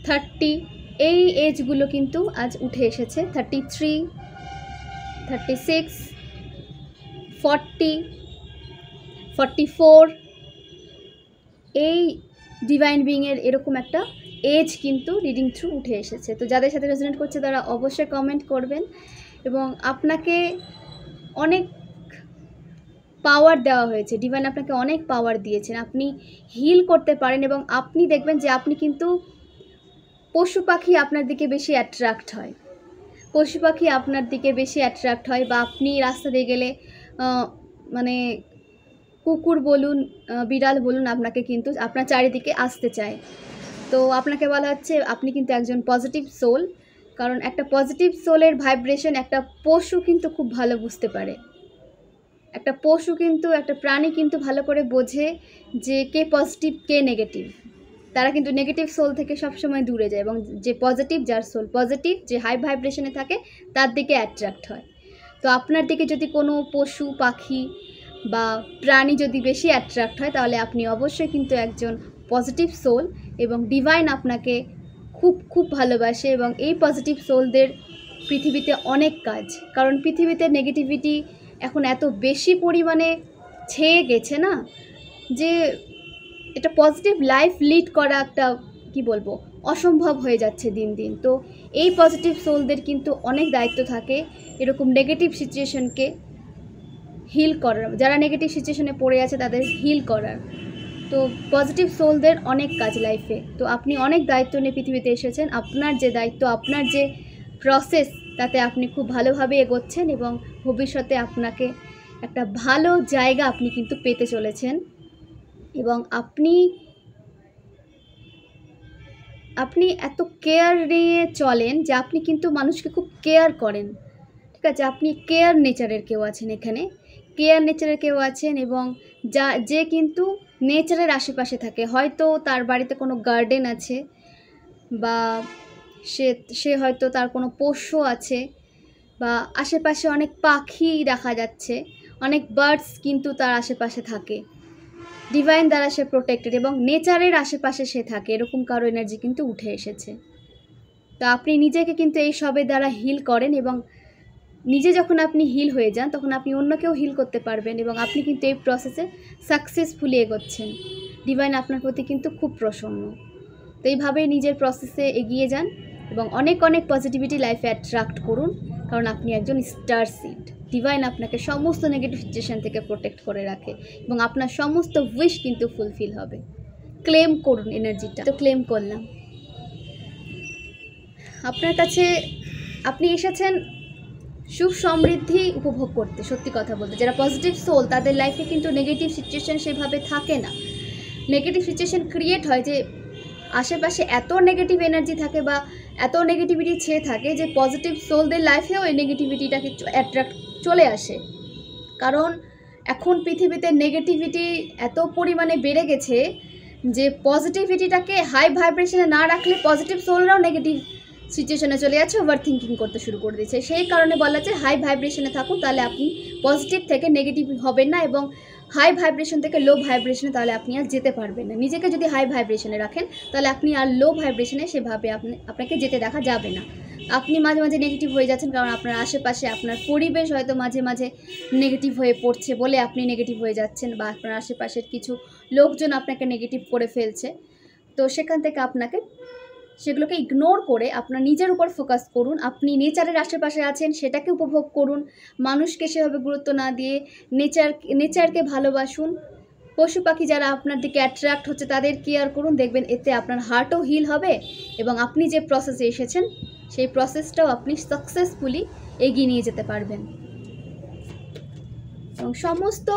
30 এই এজগুলো কিন্তু আজ উঠে এসেছে। 33, 36, 40, 44, এই ডিভাইন বিংয়ের এরকম একটা এজ কিন্তু রিডিং থ্রু উঠে এসেছে। তো যাদের সাথে রেজোনেট করছে তারা অবশ্যই কমেন্ট করবেন। এবং আপনাকে অনেক পাওয়ার দেওয়া হয়েছে, ডিভাইন আপনাকে অনেক পাওয়ার দিয়েছেন, আপনি হিল করতে পারেন। এবং আপনি দেখবেন যে আপনি কিন্তু পশু পাখি আপনার দিকে বেশি অ্যাট্রাক্ট হয়, পশু পাখি আপনার দিকে বেশি অ্যাট্রাক্ট হয়, বা আপনি রাস্তা দিয়ে গেলে মানে কুকুর বলুন, বিড়াল বলুন, আপনাকে কিন্তু আপনার চারিদিকে আসতে চায়। তো আপনাকে বলা হচ্ছে আপনি কিন্তু একজন পজিটিভ সোল, কারণ একটা পজিটিভ সোলের ভাইব্রেশন একটা পশু কিন্তু খুব ভালো বুঝতে পারে। একটা পশু কিন্তু, একটা প্রাণী কিন্তু ভালো করে বোঝে যে কে পজিটিভ কে নেগেটিভ। তারা কিন্তু নেগেটিভ সোল থেকে সবসময় দূরে যায়, এবং যে পজিটিভ, যার সোল পজিটিভ, যে হাই ভাইব্রেশনে থাকে, তার দিকে অ্যাট্রাক্ট হয়। তো আপনার দিকে যদি কোনো পশু পাখি বা প্রাণী যদি বেশি অ্যাট্রাক্ট হয়, তাহলে আপনি অবশ্যই কিন্তু একজন পজিটিভ সোল, এবং ডিভাইন আপনাকে খুব খুব ভালোবাসে। এবং এই পজিটিভ সোলদের পৃথিবীতে অনেক কাজ, কারণ পৃথিবীতে নেগেটিভিটি এখন এত বেশি পরিমাণে ছেয়ে গেছে না, যে এটা পজিটিভ লাইফ লিড করা একটা কি বলবো অসম্ভব হয়ে যাচ্ছে দিন দিন। তো এই পজিটিভ সোলদের কিন্তু অনেক দায়িত্ব থাকে এরকম নেগেটিভ সিচুয়েশনকে হিল করার, যারা নেগেটিভ সিচুয়েশনে পড়ে আছে তাদের হিল করার। তো পজিটিভ সোলদের অনেক কাজ লাইফে। তো আপনি অনেক দায়িত্ব নিয়ে পৃথিবীতে এসেছেন, আপনার যে দায়িত্ব, আপনার যে প্রসেস, তাতে আপনি খুব ভালোভাবে এগোচ্ছেন, এবং ভবিষ্যতে আপনাকে একটা ভালো জায়গা আপনি কিন্তু পেতে চলেছেন। এবং আপনি এত কেয়ার নিয়ে চলেন যে আপনি কিন্তু মানুষকে খুব কেয়ার করেন, ঠিক আছে? আপনি কেয়ার নেচারের কেউ আছেন, এখানে কেয়ার নেচারের কেউ আছেন, এবং যে কিন্তু নেচারের আশেপাশে থাকে। হয়তো তার বাড়িতে কোনো গার্ডেন আছে, বা সে হয়তো তার কোনো পোষ্য আছে, বা আশেপাশে অনেক পাখি দেখা যাচ্ছে, অনেক বার্ডস কিন্তু তার আশেপাশে থাকে। ডিভাইন দ্বারা সে প্রোটেক্টেড, এবং নেচারের আশেপাশে সে থাকে, এরকম কারো এনার্জি কিন্তু উঠে এসেছে। তো আপনি নিজেকে কিন্তু এই সবের দ্বারা হিল করেন, এবং নিজে যখন আপনি হিল হয়ে যান তখন আপনি অন্যকেও হিল করতে পারবেন, এবং আপনি কিন্তু এই প্রসেসে সাকসেসফুলি এগোচ্ছেন। ডিভাইন আপনার প্রতি কিন্তু খুব প্রসন্ন। তো এইভাবেই নিজের প্রসেসে এগিয়ে যান, এবং অনেক অনেক পজিটিভিটি লাইফে অ্যাট্রাক্ট করুন, কারণ আপনি একজন স্টার সিড। ডিভাইন আপনাকে সমস্ত নেগেটিভ সিচুয়েশন থেকে প্রোটেক্ট করে রাখে, এবং আপনার সমস্ত উইশ কিন্তু ফুলফিল হবে। ক্লেম করুন এনার্জিটা। তো ক্লেম করলাম আপনার কাছে। আপনি এসেছেন সুখ সমৃদ্ধি উপভোগ করতে। সত্যি কথা বলতে, যারা পজিটিভ সোল তাদের লাইফে কিন্তু নেগেটিভ সিচুয়েশন সেভাবে থাকে না। নেগেটিভ সিচুয়েশন ক্রিয়েট হয় যে আশেপাশে এত নেগেটিভ এনার্জি থাকে, বা এত নেগেটিভিটি ছেয়ে থাকে, যে পজিটিভ সোলদের লাইফেও এই নেগেটিভিটিটাকে অ্যাট্রাক্ট চলে আসে। কারণ এখন পৃথিবীতে নেগেটিভিটি এত পরিমাণে বেড়ে গেছে যে পজিটিভিটিটাকে হাই ভাইব্রেশনে না রাখলে পজিটিভ সোলরাও নেগেটিভ সিচুয়েশনে চলে যাচ্ছে, ওভার থিঙ্কিং করতে শুরু করে দিচ্ছে। সেই কারণে বলা যায় হাই ভাইব্রেশনে থাকুন, তাহলে আপনি পজিটিভ থেকে নেগেটিভ হবেন না, এবং হাই ভাইব্রেশন থেকে লো ভাইব্রেশনে তাহলে আপনি আর যেতে পারবেন না। নিজেকে যদি হাই ভাইব্রেশনে রাখেন তাহলে আপনি আর লো ভাইব্রেশনে সেভাবে আপনাকে যেতে দেখা যাবে না। আপনি মাঝে মাঝে নেগেটিভ হয়ে যাচ্ছেন, কারণ আপনার আশেপাশে আপনার পরিবেশ হয়তো মাঝে মাঝে নেগেটিভ হয়ে পড়ছে বলে আপনি নেগেটিভ হয়ে যাচ্ছেন, বা আপনার আশেপাশের কিছু লোকজন আপনাকে নেগেটিভ করে ফেলছে। তো সেখান থেকে আপনাকে সেগুলোকে ইগনোর করে আপনার নিজের উপর ফোকাস করুন। আপনি নেচারের আশেপাশে আছেন, সেটাকে উপভোগ করুন। মানুষকে সেভাবে গুরুত্ব না দিয়ে নেচারকে ভালোবাসুন, পশু পাখি যারা আপনার দিকে অ্যাট্রাক্ট হচ্ছে তাদের কেয়ার করুন, দেখবেন এতে আপনার হার্টও হিল হবে এবং আপনি যে প্রসেসে এসেছেন সেই প্রসেসটাও আপনি সাকসেসফুলি এগিয়ে নিয়ে যেতে পারবেন। এবং সমস্ত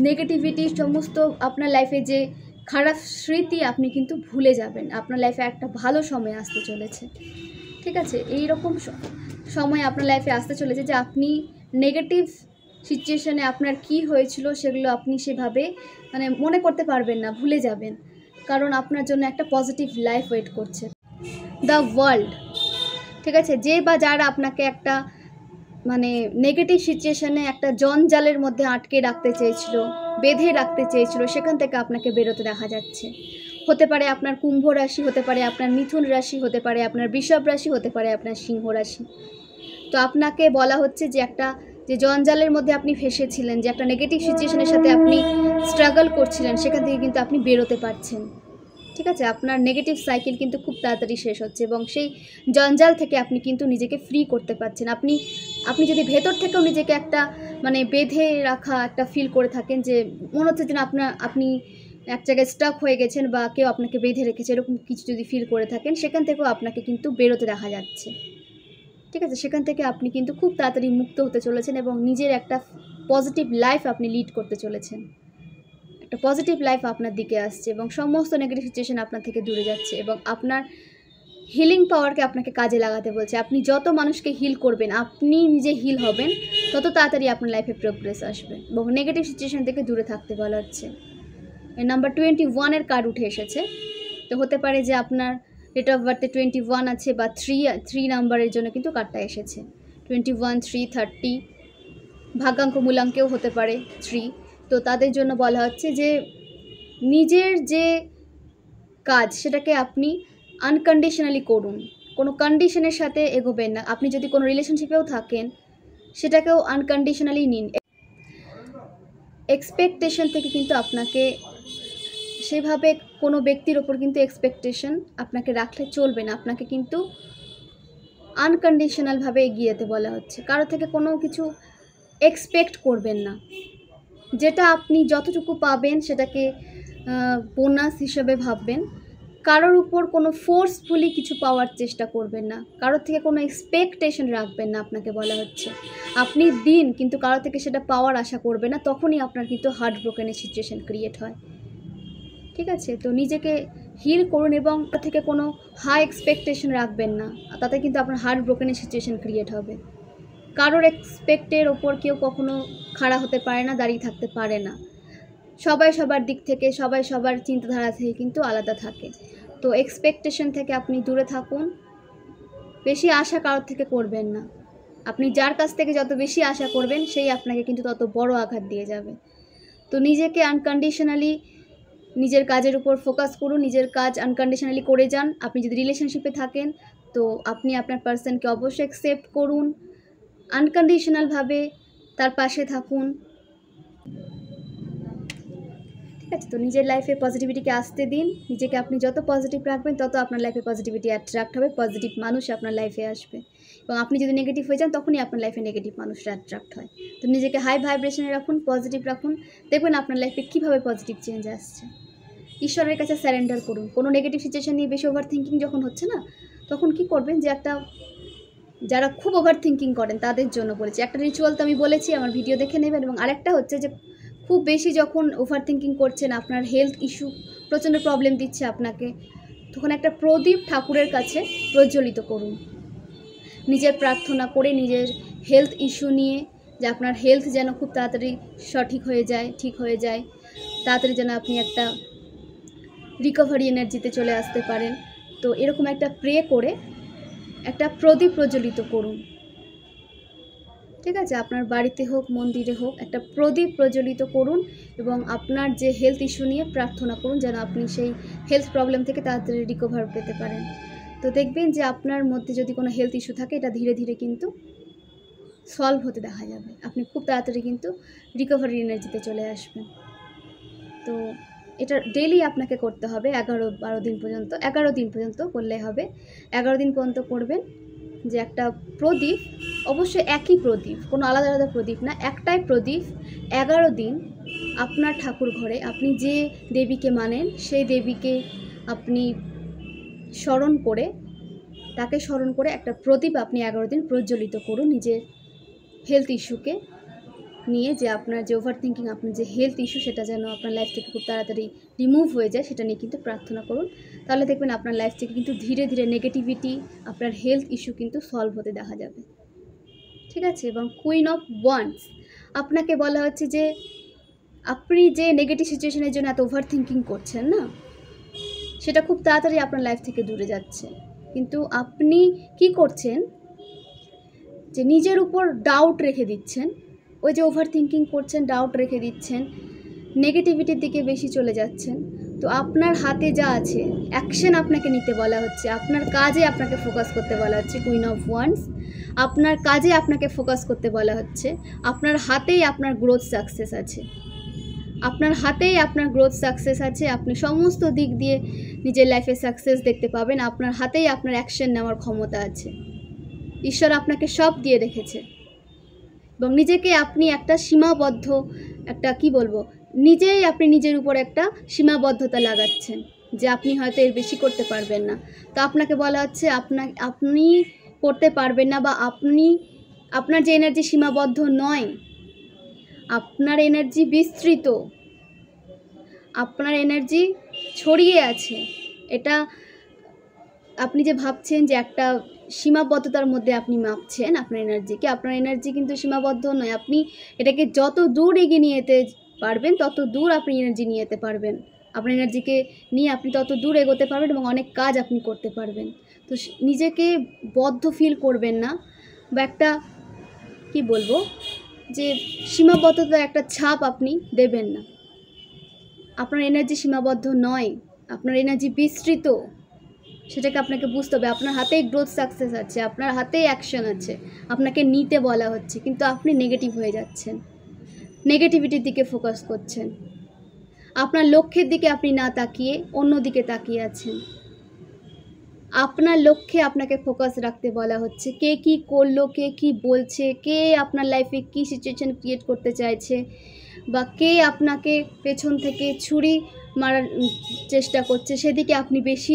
নেগেটিভিটি, সমস্ত আপনার লাইফে যে খারাপ স্মৃতি আপনি কিন্তু ভুলে যাবেন। আপনার লাইফে একটা ভালো সময় আসতে চলেছে, ঠিক আছে? এই রকম সময় আপনার লাইফে আসতে চলেছে যে আপনি নেগেটিভ সিচুয়েশানে আপনার কি হয়েছিল সেগুলো আপনি সেভাবে মানে মনে করতে পারবেন না, ভুলে যাবেন, কারণ আপনার জন্য একটা পজিটিভ লাইফ ওয়েট করছে। দ্য ওয়ার্ল্ড, ঠিক আছে? যে বা যারা আপনাকে একটা মানে নেগেটিভ সিচুয়েশানে একটা জঞ্জালের মধ্যে আটকে রাখতে চেয়েছিল, বেঁধে রাখতে চেয়েছিল, সেখান থেকে আপনাকে বেরোতে দেখা যাচ্ছে। হতে পারে আপনার কুম্ভ রাশি, হতে পারে আপনার মিথুন রাশি, হতে পারে আপনার বৃষভ রাশি, হতে পারে আপনার সিংহ রাশি। তো আপনাকে বলা হচ্ছে যে একটা যে জঞ্জালের মধ্যে আপনি ফেসেছিলেন, যে একটা নেগেটিভ সিচুয়েশনের সাথে আপনি স্ট্রাগল করছিলেন, সেখান থেকে কিন্তু আপনি বেরোতে পারছেন, ঠিক আছে? আপনার নেগেটিভ সাইকেল কিন্তু খুব তাড়াতাড়ি শেষ হচ্ছে এবং সেই জঞ্জাল থেকে আপনি কিন্তু নিজেকে ফ্রি করতে পারছেন। আপনি যদি ভেতর থেকেও নিজেকে একটা মানে বেঁধে রাখা একটা ফিল করে থাকেন, যে মনে হচ্ছে যেন আপনি এক জায়গায় স্টাক হয়ে গেছেন বা কেউ আপনাকে বেঁধে রেখেছে, এরকম কিছু যদি ফিল করে থাকেন, সেখান থেকেও আপনাকে কিন্তু বেরোতে দেখা যাচ্ছে, ঠিক আছে? সেখান থেকে আপনি কিন্তু খুব তাড়াতাড়ি মুক্ত হতে চলেছেন এবং নিজের একটা পজিটিভ লাইফ আপনি লিড করতে চলেছেন। একটা পজিটিভ লাইফ আপনার দিকে আসছে এবং সমস্ত নেগেটিভ সিচুয়েশন আপনার থেকে দূরে যাচ্ছে এবং আপনার হিলিং পাওয়ারকে আপনাকে কাজে লাগাতে বলছে। আপনি যত মানুষকে হিল করবেন, আপনি নিজে হিল হবেন, তত তাড়াতাড়ি আপনার লাইফে প্রোগ্রেস আসবে এবং নেগেটিভ সিচুয়েশন থেকে দূরে থাকতে বলা হচ্ছে। নাম্বার 21 কার্ড উঠে এসেছে। তো হতে পারে যে আপনার ডেট অফ বার্থে 21 আছে বা 3 নাম্বারের জন্য কিন্তু কার্ডটা এসেছে। 21, 3, 30, ভাগ্যাঙ্ক মূলাঙ্কেও হতে পারে 3। তো তাদের জন্য বলা হচ্ছে যে নিজের যে কাজ সেটাকে আপনি আনকন্ডিশনালি করুন, কোনো কন্ডিশনের সাথে এগোবেন না। আপনি যদি কোনো রিলেশনশিপেও থাকেন সেটাকেও আনকন্ডিশনালি নিন। এক্সপেকটেশন থেকে কিন্তু আপনাকে সেভাবে কোনো ব্যক্তির ওপর কিন্তু এক্সপেকটেশন আপনাকে রাখলে চলবে না। আপনাকে কিন্তু আনকন্ডিশনালভাবে এগিয়ে যেতে বলা হচ্ছে। কারো থেকে কোনো কিছু এক্সপেক্ট করবেন না। যেটা আপনি যতটুকু পাবেন সেটাকে বোনাস হিসেবে ভাববেন। কারোর উপর কোনো ফোর্সফুলি কিছু পাওয়ার চেষ্টা করবেন না। কারোর থেকে কোনো এক্সপেকটেশন রাখবেন না, আপনাকে বলা হচ্ছে। আপনি দিন, কিন্তু কারো থেকে সেটা পাওয়ার আশা করবেন না, তখনই আপনার কিন্তু হার্ট ব্রোকেনের সিচুয়েশান ক্রিয়েট হয়, ঠিক আছে? তো নিজেকে হিল করুন এবং তার থেকে কোনো হাই এক্সপেকটেশন রাখবেন না, তাতে কিন্তু আপনার হার্ট ব্রোকেনের সিচুয়েশান ক্রিয়েট হবে। কারোর এক্সপেক্টের ওপর কেউ কখনো খাড়া হতে পারে না, দাঁড়িয়ে থাকতে পারে না। সবাই সবার দিক থেকে, সবাই সবার চিন্তাধারা থেকে কিন্তু আলাদা থাকে। তো এক্সপেকটেশন থেকে আপনি দূরে থাকুন, বেশি আশা কারোর থেকে করবেন না। আপনি যার কাছ থেকে যত বেশি আশা করবেন সেই আপনাকে কিন্তু তত বড় আঘাত দিয়ে যাবে। তো নিজেকে আনকন্ডিশনালি নিজের কাজের উপর ফোকাস করুন, নিজের কাজ আনকন্ডিশনালি করে যান। আপনি যদি রিলেশনশিপে থাকেন তো আপনি আপনার পার্সনকে অবশ্যই অ্যাকসেপ্ট করুন, আনকন্ডিশনালভাবে তার পাশে থাকুন, ঠিক আছে? তো নিজের লাইফে পজিটিভিটিকে আসতে দিন। নিজেকে আপনি যত পজিটিভ রাখবেন তত আপনার লাইফে পজিটিভিটি অ্যাট্রাক্ট হবে, পজিটিভ মানুষ আপনার লাইফে আসবে। এবং আপনি যদি নেগেটিভ হয়ে যান তখনই আপনার লাইফে নেগেটিভ মানুষরা অ্যাট্রাক্ট হয়। তো নিজেকে হাই ভাইব্রেশনে রাখুন, পজিটিভ রাখুন, দেখবেন আপনার লাইফে কীভাবে পজিটিভ চেঞ্জ আসছে। ঈশ্বরের কাছে স্যারেন্ডার করুন। কোনো নেগেটিভ সিচুয়েশান নিয়ে বেশি ওভার থিঙ্কিং যখন হচ্ছে না, তখন কি করবেন, যে একটা যারা খুব ওভার থিঙ্কিং করেন তাদের জন্য বলেছি, একটা রিচুয়াল তো আমি বলেছি, আমার ভিডিও দেখে নেবেন। এবং আরেকটা হচ্ছে যে খুব বেশি যখন ওভার থিঙ্কিং করছেন, আপনার হেলথ ইস্যু প্রচণ্ড প্রবলেম দিচ্ছে আপনাকে, তখন একটা প্রদীপ ঠাকুরের কাছে প্রজ্বলিত করুন, নিজের প্রার্থনা করে নিজের হেলথ ইস্যু নিয়ে, যে আপনার হেলথ যেন খুব তাড়াতাড়ি সঠিক হয়ে যায়, ঠিক হয়ে যায়, তাড়াতাড়ি যেন আপনি একটা রিকভারি এনার্জিতে চলে আসতে পারেন। তো এরকম একটা প্রে করে একটা প্রদীপ প্রজ্বলিত করুন, ঠিক আছে? আপনার বাড়িতে হোক, মন্দিরে হোক, একটা প্রদীপ প্রজ্বলিত করুন এবং আপনার যে হেলথ ইস্যু নিয়ে প্রার্থনা করুন যেন আপনি সেই হেলথ প্রবলেম থেকে তাড়াতাড়ি রিকভার পেতে পারেন। তো দেখবেন যে আপনার মধ্যে যদি কোনো হেলথ ইস্যু থাকে, এটা ধীরে ধীরে কিন্তু সলভ হতে দেখা যাবে। আপনি খুব তাড়াতাড়ি কিন্তু রিকভারি এনার্জিতে চলে আসবেন। তো এটা ডেইলি আপনাকে করতে হবে 11-12 দিন পর্যন্ত, 11 দিন পর্যন্ত করলে হবে। 11 দিন পর্যন্ত করবেন যে একটা প্রদীপ, অবশ্যই একই প্রদীপ, কোনো আলাদা আলাদা প্রদীপ না, একটাই প্রদীপ 11 দিন আপনার ঠাকুর ঘরে আপনি যে দেবীকে মানেন সেই দেবীকে আপনি স্মরণ করে, তাকে স্মরণ করে একটা প্রদীপ আপনি 11 দিন প্রজ্বলিত করুন নিজের হেলথ ইস্যুকে নিয়ে, যে আপনার যে ওভার থিঙ্কিং, আপনার যে হেলথ ইস্যু সেটা যেন আপনার লাইফ থেকে খুব তাড়াতাড়ি রিমুভ হয়ে যায়, সেটা নিয়ে কিন্তু প্রার্থনা করুন। তাহলে দেখবেন আপনার লাইফ থেকে কিন্তু ধীরে ধীরে নেগেটিভিটি, আপনার হেলথ ইস্যু কিন্তু সলভ হতে দেখা যাবে। ঠিক আছে? এবং কুইন অফ ওয়ান্ডস, আপনাকে বলা হচ্ছে যে আপনি যে নেগেটিভ সিচুয়েশনের জন্য এত ওভার থিঙ্কিং করছেন না, সেটা খুব তাড়াতাড়ি আপনার লাইফ থেকে দূরে যাচ্ছে। কিন্তু আপনি কি করছেন, যে নিজের উপর ডাউট রেখে দিচ্ছেন, ওই যে ওভার থিঙ্কিং করছেন, ডাউট রেখে দিচ্ছেন, নেগেটিভিটির দিকে বেশি চলে যাচ্ছেন। তো আপনার হাতে যা আছে, অ্যাকশন আপনাকে নিতে বলা হচ্ছে, আপনার কাজে আপনাকে ফোকাস করতে বলা হচ্ছে। কুইন অফ ওয়ান্ডস, আপনার কাজে আপনাকে ফোকাস করতে বলা হচ্ছে। আপনার হাতেই আপনার গ্রোথ সাকসেস আছে, আপনার হাতেই আপনার গ্রোথ সাকসেস আছে। আপনি সমস্ত দিক দিয়ে নিজের লাইফে সাকসেস দেখতে পাবেন। আপনার হাতেই আপনার অ্যাকশন নেওয়ার ক্ষমতা আছে। ঈশ্বর আপনাকে সব দিয়ে রেখেছে, এবং নিজেকে আপনি একটা সীমাবদ্ধ, একটা কি বলবো, নিজেই আপনি নিজের উপর একটা সীমাবদ্ধতা লাগাচ্ছেন যে আপনি হয়তো এর বেশি করতে পারবেন না। তো আপনাকে বলা হচ্ছে আপনি করতে পারবেন না, বা আপনার যে এনার্জি সীমাবদ্ধ নয়, আপনার এনার্জি বিস্তৃত, আপনার এনার্জি ছড়িয়ে আছে। এটা আপনি যে ভাবছেন যে একটা সীমাবদ্ধতার মধ্যে আপনি মাপছেন আপনার এনার্জিকে, আপনার এনার্জি কিন্তু সীমাবদ্ধ নয়। আপনি এটাকে যত দূর এগিয়ে নিয়ে যেতে পারবেন, তত দূর আপনি এনার্জি নিয়ে যেতে পারবেন। আপনার এনার্জিকে নিয়ে আপনি তত দূর এগোতে পারবেন এবং অনেক কাজ আপনি করতে পারবেন। তো নিজেকে বদ্ধ ফিল করবেন না, বা একটা কি বলবো, যে সীমাবদ্ধতার একটা ছাপ আপনি দেবেন না। আপনার এনার্জি সীমাবদ্ধ নয়, আপনার এনার্জি বিস্তৃত, সেটাকে আপনাকে বুঝতে হবে। আপনার হাতেই গ্রোথ সাকসেস আছে, আপনার হাতেই অ্যাকশন আছে, আপনাকে নিতে বলা হচ্ছে, কিন্তু আপনি নেগেটিভ হয়ে যাচ্ছেন, নেগেটিভিটির দিকে ফোকাস করছেন। আপনার লক্ষ্যের দিকে আপনি না তাকিয়ে অন্য দিকে তাকিয়ে আছেন। আপনার লক্ষ্যে আপনাকে ফোকাস রাখতে বলা হচ্ছে। কে কি করলো, কে কি বলছে, কে আপনার লাইফে কি সিচুয়েশন ক্রিয়েট করতে চাইছে, বা কে আপনাকে পেছন থেকে ছুরি মারার চেষ্টা করছে, সেদিকে আপনি বেশি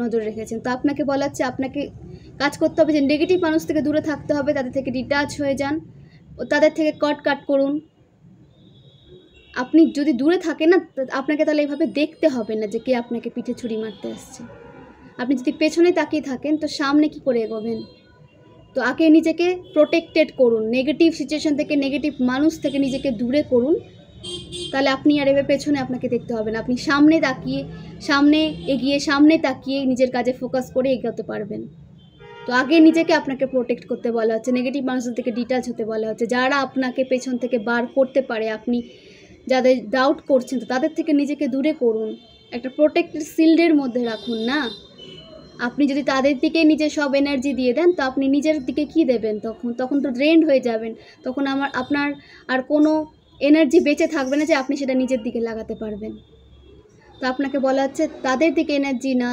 নজর রেখেছেন। তো আপনাকে বলা হচ্ছে আপনাকে কাজ করতে হবে যে নেগেটিভ মানুষ থেকে দূরে থাকতে হবে, তাদের থেকে ডিটাচ হয়ে যান, ও তাদের থেকে কাট করুন। আপনি যদি দূরে থাকেন না, আপনাকে তাহলে এইভাবে দেখতে হবে না যে কে আপনাকে পিঠে ছুরি মারতে আসছে। আপনি যদি পেছনে তাকিয়ে থাকেন তো সামনে কি করে এগোবেন? তো আগে নিজেকে প্রোটেক্টেড করুন, নেগেটিভ সিচুয়েশন থেকে, নেগেটিভ মানুষ থেকে নিজেকে দূরে করুন। তাহলে আপনি আর এভাবে পেছনে আপনাকে দেখতে হবে না, আপনি সামনে তাকিয়ে, সামনে তাকিয়ে নিজের কাজে ফোকাস করে এগোতে পারবেন। তো আগে নিজেকে আপনাকে প্রোটেক্ট করতে বলা হচ্ছে, নেগেটিভ মানুষদের থেকে ডিটাচ হতে বলা হচ্ছে, যারা আপনাকে পেছন থেকে বার করতে পারে, আপনি যাদের ডাউট করছেন, তো তাদের থেকে নিজেকে দূরে করুন, একটা প্রোটেক্টেড শিল্ডের মধ্যে রাখুন না। আপনি যদি তাদের দিকে নিজের সব এনার্জি দিয়ে দেন, তো আপনি নিজের দিকে কি দেবেন? তখন তো ড্রেন্ড হয়ে যাবেন। তখন আপনার আর কোনো এনার্জি বেঁচে থাকবে না যে আপনি সেটা নিজের দিকে লাগাতে পারবেন। তো আপনাকে বলা হচ্ছে তাদের দিকে এনার্জি না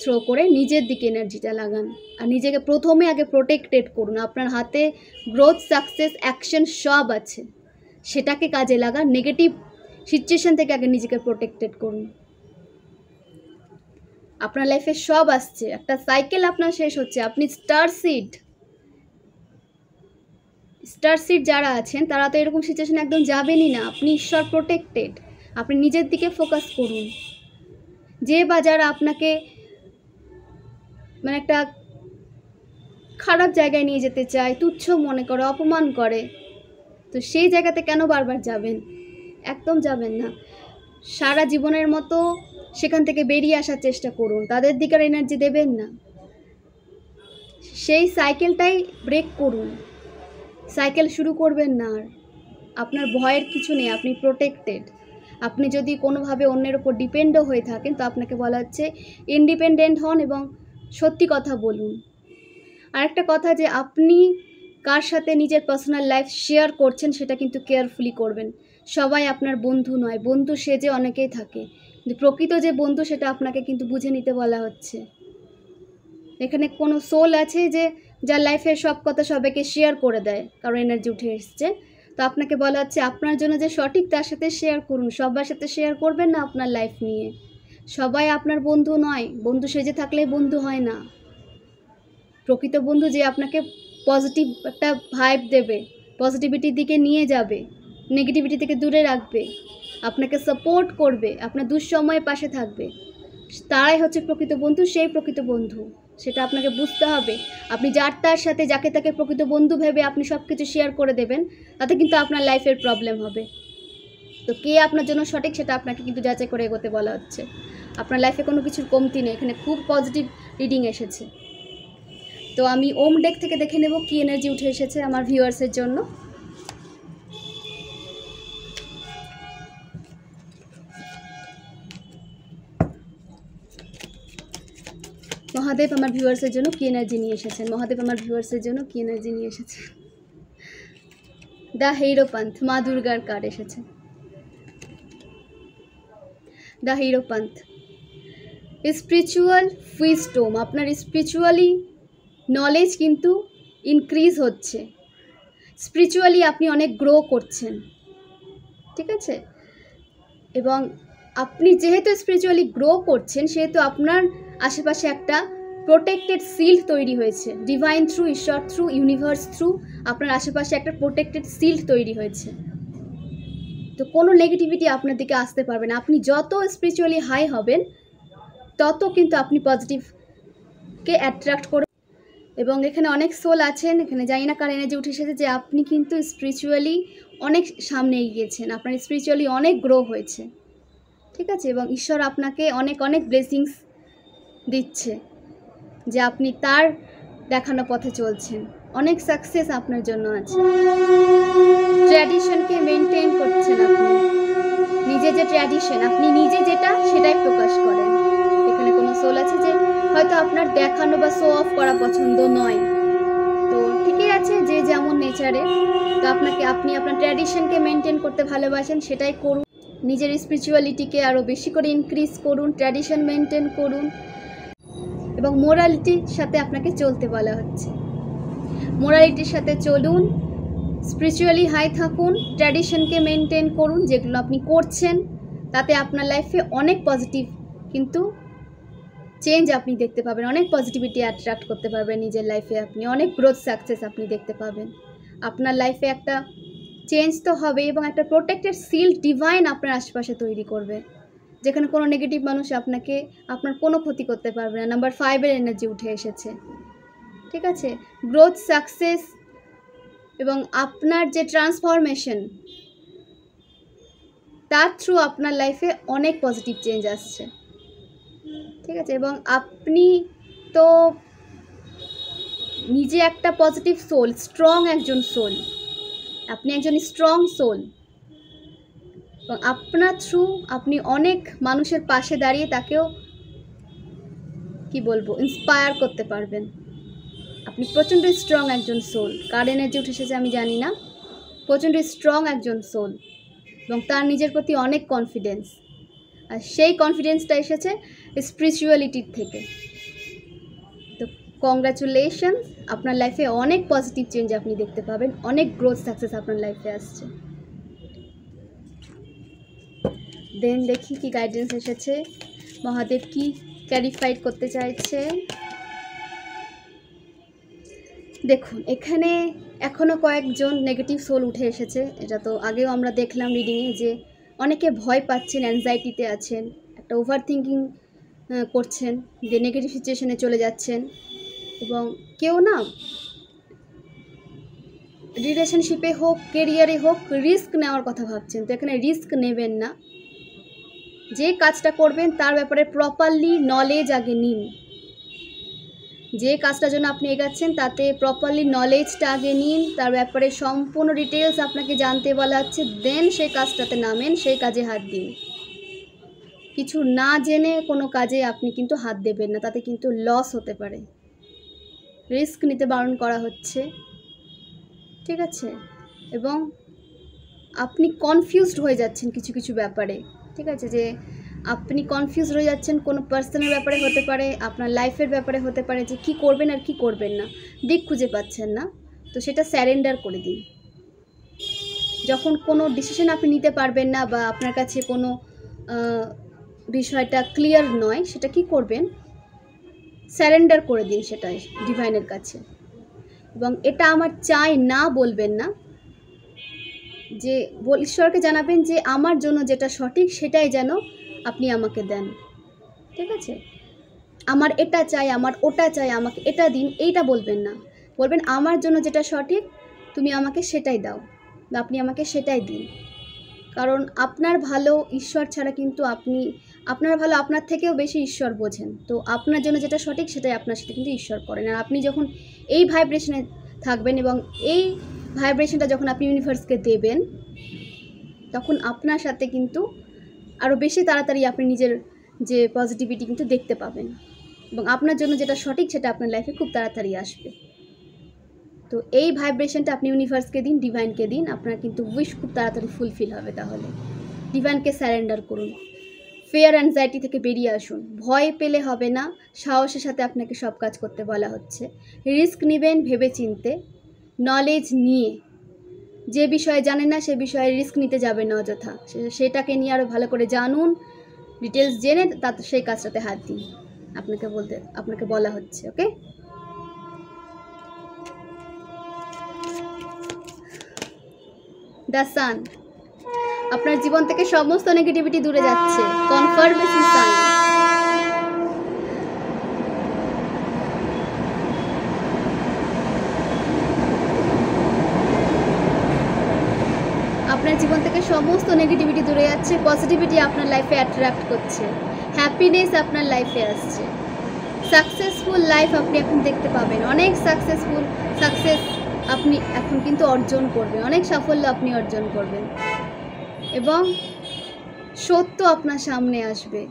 থ্রো করে নিজের দিকে এনার্জিটা লাগান, আর নিজেকে প্রথমে আগে প্রোটেক্টেড করুন। আপনার হাতে গ্রোথ, সাকসেস, অ্যাকশন সব আছে, সেটাকে কাজে লাগান। নেগেটিভ সিচুয়েশন থেকে আগে নিজেকে প্রোটেক্টেড করুন। আপনার লাইফে সব আসছে, একটা সাইকেল আপনার শেষ হচ্ছে। আপনি স্টার সিড যারা আছেন তারা তো এরকম সিচুয়েশন একদম যাবেনই না। আপনি ঈশ্বর প্রোটেক্টেড, আপনি নিজের দিকে ফোকাস করুন। যে বা যারা আপনাকে মানে একটা খারাপ জায়গায় নিয়ে যেতে চায়, তুচ্ছ মনে করে, অপমান করে, তো সেই জায়গাতে কেন বারবার যাবেন? একদম যাবেন না। সারা জীবনের মতো সেখান থেকে বেরিয়ে আসার চেষ্টা করুন, তাদের দিকের এনার্জি দেবেন না। সেই সাইকেলটাই ব্রেক করুন, সাইকেল শুরু করবেন না। আর আপনার ভয়ের কিছু নেই, আপনি প্রোটেক্টেড। আপনি যদি কোনোভাবে অন্যের ওপর ডিপেন্ডও হয়ে থাকেন, তো আপনাকে বলা হচ্ছে ইন্ডিপেন্ডেন্ট হন এবং সত্যি কথা বলুন। আরেকটা কথা, যে আপনি কার সাথে নিজের পার্সোনাল লাইফ শেয়ার করছেন সেটা কিন্তু কেয়ারফুলি করবেন। সবাই আপনার বন্ধু নয়, বন্ধু সেজে অনেকেই থাকে, কিন্তু প্রকৃত যে বন্ধু সেটা আপনাকে কিন্তু বুঝে নিতে বলা হচ্ছে। এখানে কোনো সোল আছে যে যার লাইফের সব কথা সবাইকে শেয়ার করে দেয়, কারণ এনার্জি উঠে এসছে। তো আপনাকে বলা হচ্ছে আপনার জন্য যে সঠিক তার সাথে শেয়ার করুন, সবার সাথে শেয়ার করবেন না আপনার লাইফ নিয়ে। সবাই আপনার বন্ধু নয়, বন্ধু সেজে থাকলেই বন্ধু হয় না। প্রকৃত বন্ধু যে আপনাকে পজিটিভ একটা ভাইব দেবে, পজিটিভিটির দিকে নিয়ে যাবে, নেগেটিভিটি থেকে দূরে রাখবে, আপনাকে সাপোর্ট করবে, আপনার দুঃসময়ে পাশে থাকবে, তারাই হচ্ছে প্রকৃত বন্ধু। সেই প্রকৃত বন্ধু সেটা আপনাকে বুঝতে হবে। আপনি যার তার সাথে যাকে তাকে প্রকৃত বন্ধু ভেবে আপনি সব কিছু শেয়ার করে দেবেন, তাতে কিন্তু আপনার লাইফের প্রবলেম হবে। তো কে আপনার জন্য সঠিক সেটা আপনাকে কিন্তু যাচাই করে এগোতে বলা হচ্ছে। আপনার লাইফে কোনো কিছুর কমতি নেই, এখানে খুব পজিটিভ রিডিং এসেছে। তো আমি ওম ডেক থেকে দেখে নেব কী এনার্জি উঠে এসেছে আমার ভিউয়ার্সের জন্য। মহাদেব আমার ভিউয়ার্সের জন্য কী এনার্জি নিয়ে এসেছেন, মহাদেব আমার ভিউয়ার্সের জন্য কী এনার্জি নিয়ে এসেছেন। দ্য হিরোপান্থ, মা দুর্গার কার্ড এসেছে। দ্য হিরোপান্থ, স্পিরিচুয়াল উইজডম, আপনার স্পিরিচুয়ালি নলেজ কিন্তু ইনক্রিজ হচ্ছে, স্পিরিচুয়ালি আপনি অনেক গ্রো করছেন, ঠিক আছে। এবং আপনি যেহেতু স্পিরিচুয়ালি গ্রো করছেন সেহেতু আপনার আশেপাশে একটা প্রোটেক্টেড শিল্ড তৈরি হয়েছে, ডিভাইন থ্রু, ঈশ্বর থ্রু, ইউনিভার্স থ্রু আপনার আশেপাশে একটা প্রোটেক্টেড শিল্ড তৈরি হয়েছে। তো কোনো নেগেটিভিটি আপনার দিকে আসতে পারবে না। আপনি যত স্পিরিচুয়ালি হাই হবেন তত কিন্তু আপনি পজিটিভকে অ্যাট্রাক্ট করবেন। এবং এখানে অনেক সোল আছেন, এখানে জানি না কার এনার্জি উঠে এসেছে যে আপনি কিন্তু স্পিরিচুয়ালি অনেক সামনে এগিয়েছেন, আপনার স্পিরিচুয়ালি অনেক গ্রো হয়েছে, ঠিক আছে। এবং ঈশ্বর আপনাকে অনেক অনেক ব্লেসিংস দিচ্ছে যে আপনি তার দেখানো পথে চলছেন, অনেক সাকসেস আপনার জন্য আছে। ট্র্যাডিশনকে মেনটেন করছেন আপনি, নিজে যে ট্র্যাডিশন, আপনি নিজে যেটা সেটাই প্রকাশ করেন। এখানে কোনো সোল আছে যে হয়তো আপনার দেখানো বা শো অফ করা পছন্দ নয়, তো ঠিকই আছে, যে যেমন নেচারে। তো আপনি আপনার ট্র্যাডিশনকে মেনটেন করতে ভালোবাসেন, সেটাই করুন। নিজের স্পিরিচুয়ালিটিকে আরও বেশি করে ইনক্রিজ করুন, ট্র্যাডিশন মেনটেন করুন এবং মোরালিটির সাথে আপনাকে চলতে বলা হচ্ছে। মোরালিটির সাথে চলুন, স্পিরিচুয়ালি হাই থাকুন, ট্র্যাডিশনকে মেনটেন করুন, যেগুলো আপনি করছেন তাতে আপনার লাইফে অনেক পজিটিভ কিন্তু চেঞ্জ আপনি দেখতে পাবেন, অনেক পজিটিভিটি অ্যাট্রাক্ট করতে পারবেন নিজের লাইফে, আপনি অনেক গ্রোথ সাকসেস আপনি দেখতে পাবেন। আপনার লাইফে একটা চেঞ্জ তো হবে এবং একটা প্রোটেক্টেড শিল্ড ডিভাইন আপনার আশেপাশে তৈরি করবে, যেখানে কোনো নেগেটিভ মানুষ আপনার কোনো ক্ষতি করতে পারবে না। নাম্বার 5-এর এনার্জি উঠে এসেছে, ঠিক আছে। গ্রোথ, সাকসেস এবং আপনার যে ট্রান্সফরমেশন তার থ্রু আপনার লাইফে অনেক পজিটিভ চেঞ্জ আসছে, ঠিক আছে। এবং আপনি তো নিজে একটা পজিটিভ সোল, স্ট্রং একজন সোল, আপনি একজন স্ট্রং সোল এবং আপনার থ্রু আপনি অনেক মানুষের পাশে দাঁড়িয়ে তাকেও ইন্সপায়ার করতে পারবেন। আপনি প্রচণ্ড স্ট্রং একজন সোল, কার এনার্জি উঠে এসেছে আমি জানি না, প্রচণ্ড স্ট্রং একজন সোল এবং তার নিজের প্রতি অনেক কনফিডেন্স, আর সেই কনফিডেন্সটা এসেছে স্পিরিচুয়ালিটির থেকে। তো কংগ্রাচুলেশন, আপনার লাইফে অনেক পজিটিভ চেঞ্জ আপনি দেখতে পাবেন, অনেক গ্রোথ সাকসেস আপনার লাইফে আসছে। দেন দেখি কি গাইডেন্স এসেছে, মহাদেব কি ক্ল্যারিফাইড করতে চাইছে। দেখুন এখানে এখনও কয়েকজন নেগেটিভ সোল উঠে এসেছে, এটা তো আগেও আমরা দেখলাম রিডিংয়ে যে অনেকে ভয় পাচ্ছেন, অ্যাংজাইটিতে আছেন, একটা ওভার থিঙ্কিং করছেন, যে নেগেটিভ সিচুয়েশনে চলে যাচ্ছেন এবং কেউ না রিলেশনশিপে হোক, কেরিয়ারে হোক, রিস্ক নেওয়ার কথা ভাবছেন। তো এখানে রিস্ক নেবেন না, যে কাজটা করবেন তার ব্যাপারে প্রপারলি নলেজ আগে নিন, যে কাজটার জন্য আপনি এগাচ্ছেন তাতে প্রপারলি নলেজটা আগে নিন, তার ব্যাপারে সম্পূর্ণ ডিটেলস আপনাকে জানতে বলা হচ্ছে, দেন সেই কাজটাতে নামেন, সেই কাজে হাত দিন। কিছু না জেনে কোনো কাজে আপনি কিন্তু হাত দেবেন না, তাতে কিন্তু লস হতে পারে, রিস্ক নিতে বারণ করা হচ্ছে, ঠিক আছে। এবং আপনি কনফিউজড হয়ে যাচ্ছেন কিছু কিছু ব্যাপারে, ঠিক আছে, যে আপনি কনফিউজ হয়ে যাচ্ছেন, কোনো পার্সনের ব্যাপারে হতে পারে, আপনার লাইফের ব্যাপারে হতে পারে, যে কী করবেন আর কী করবেন না, দিক খুঁজে পাচ্ছেন না, তো সেটা স্যারেন্ডার করে দিন। যখন কোনো ডিসিশন আপনি নিতে পারবেন না বা আপনার কাছে কোনো বিষয়টা ক্লিয়ার নয়, সেটা কি করবেন, স্যারেন্ডার করে দিন সেটা ডিভাইনের কাছে। এবং এটা আমার চাই না বলবেন না, যে ঈশ্বরকে জানাবেন যে আমার জন্য যেটা সঠিক সেটাই যেন আপনি আমাকে দেন। ঠিক আছে, আমার এটা চাই, আমার ওটা চাই, আমাকে এটা দিন, এইটা বলবেন না। বলবেন আমার জন্য যেটা সঠিক তুমি আমাকে সেটাই দাও বা আপনি আমাকে সেটাই দিন। কারণ আপনার ভালো ঈশ্বর ছাড়া কিন্তু আপনার ভালো আপনার থেকেও বেশি ঈশ্বর বোঝেন। তো আপনার জন্য যেটা সঠিক সেটাই আপনার সাথে কিন্তু ঈশ্বর করেন। আর আপনি যখন এই ভাইব্রেশনে থাকবেন এবং এই ভাইব্রেশনটা যখন আপনি ইউনিভার্সকে দেবেন, তখন আপনার সাথে কিন্তু আরও বেশি তাড়াতাড়ি আপনি নিজের যে পজিটিভিটি কিন্তু দেখতে পাবেন এবং আপনার জন্য যেটা সঠিক সেটা আপনার লাইফে খুব তাড়াতাড়ি আসবে। তো এই ভাইব্রেশনটা আপনি ইউনিভার্সকে দিন, ডিভাইনকে দিন, আপনার কিন্তু উইশ খুব তাড়াতাড়ি ফুলফিল হবে। তাহলে ডিভাইনকে স্যারেন্ডার করুন, ফিয়ার অ্যাংজাইটি থেকে বেরিয়ে আসুন। ভয় পেলে হবে না, সাহসের সাথে আপনাকে সব কাজ করতে বলা হচ্ছে। রিস্ক নেবেন ভেবে চিনতে, নলেজ নিয়ে। যে বিষয়ে জানেন না সে বিষয়ে রিস্ক নিতে যাবেন না অযথা, সেটাকে নিয়ে আরও ভালো করে জানুন, ডিটেলস জেনে তাতে সেই কাজটাতে হাত দিন, আপনাকে বলা হচ্ছে। ওকে, দ্য সান, আপনার জীবন থেকে সমস্ত নেগেটিভিটি দূরে যাচ্ছে। কনফার্মেশন সাইন, আপনার জীবন থেকে সমস্ত নেগেটিভিটি দূরে যাচ্ছে, পজিটিভিটি আপনার লাইফে অ্যাট্রাক্ট করছে, হ্যাপিনেস আপনার লাইফে আসছে, সাকসেসফুল লাইফ আপনি এখন দেখতে পাবেন। অনেক সাকসেস আপনি এখন কিন্তু অর্জন করবেন, অনেক সাফল্য আপনি অর্জন করবেন এবং সত্য আপনার সামনে আসবে।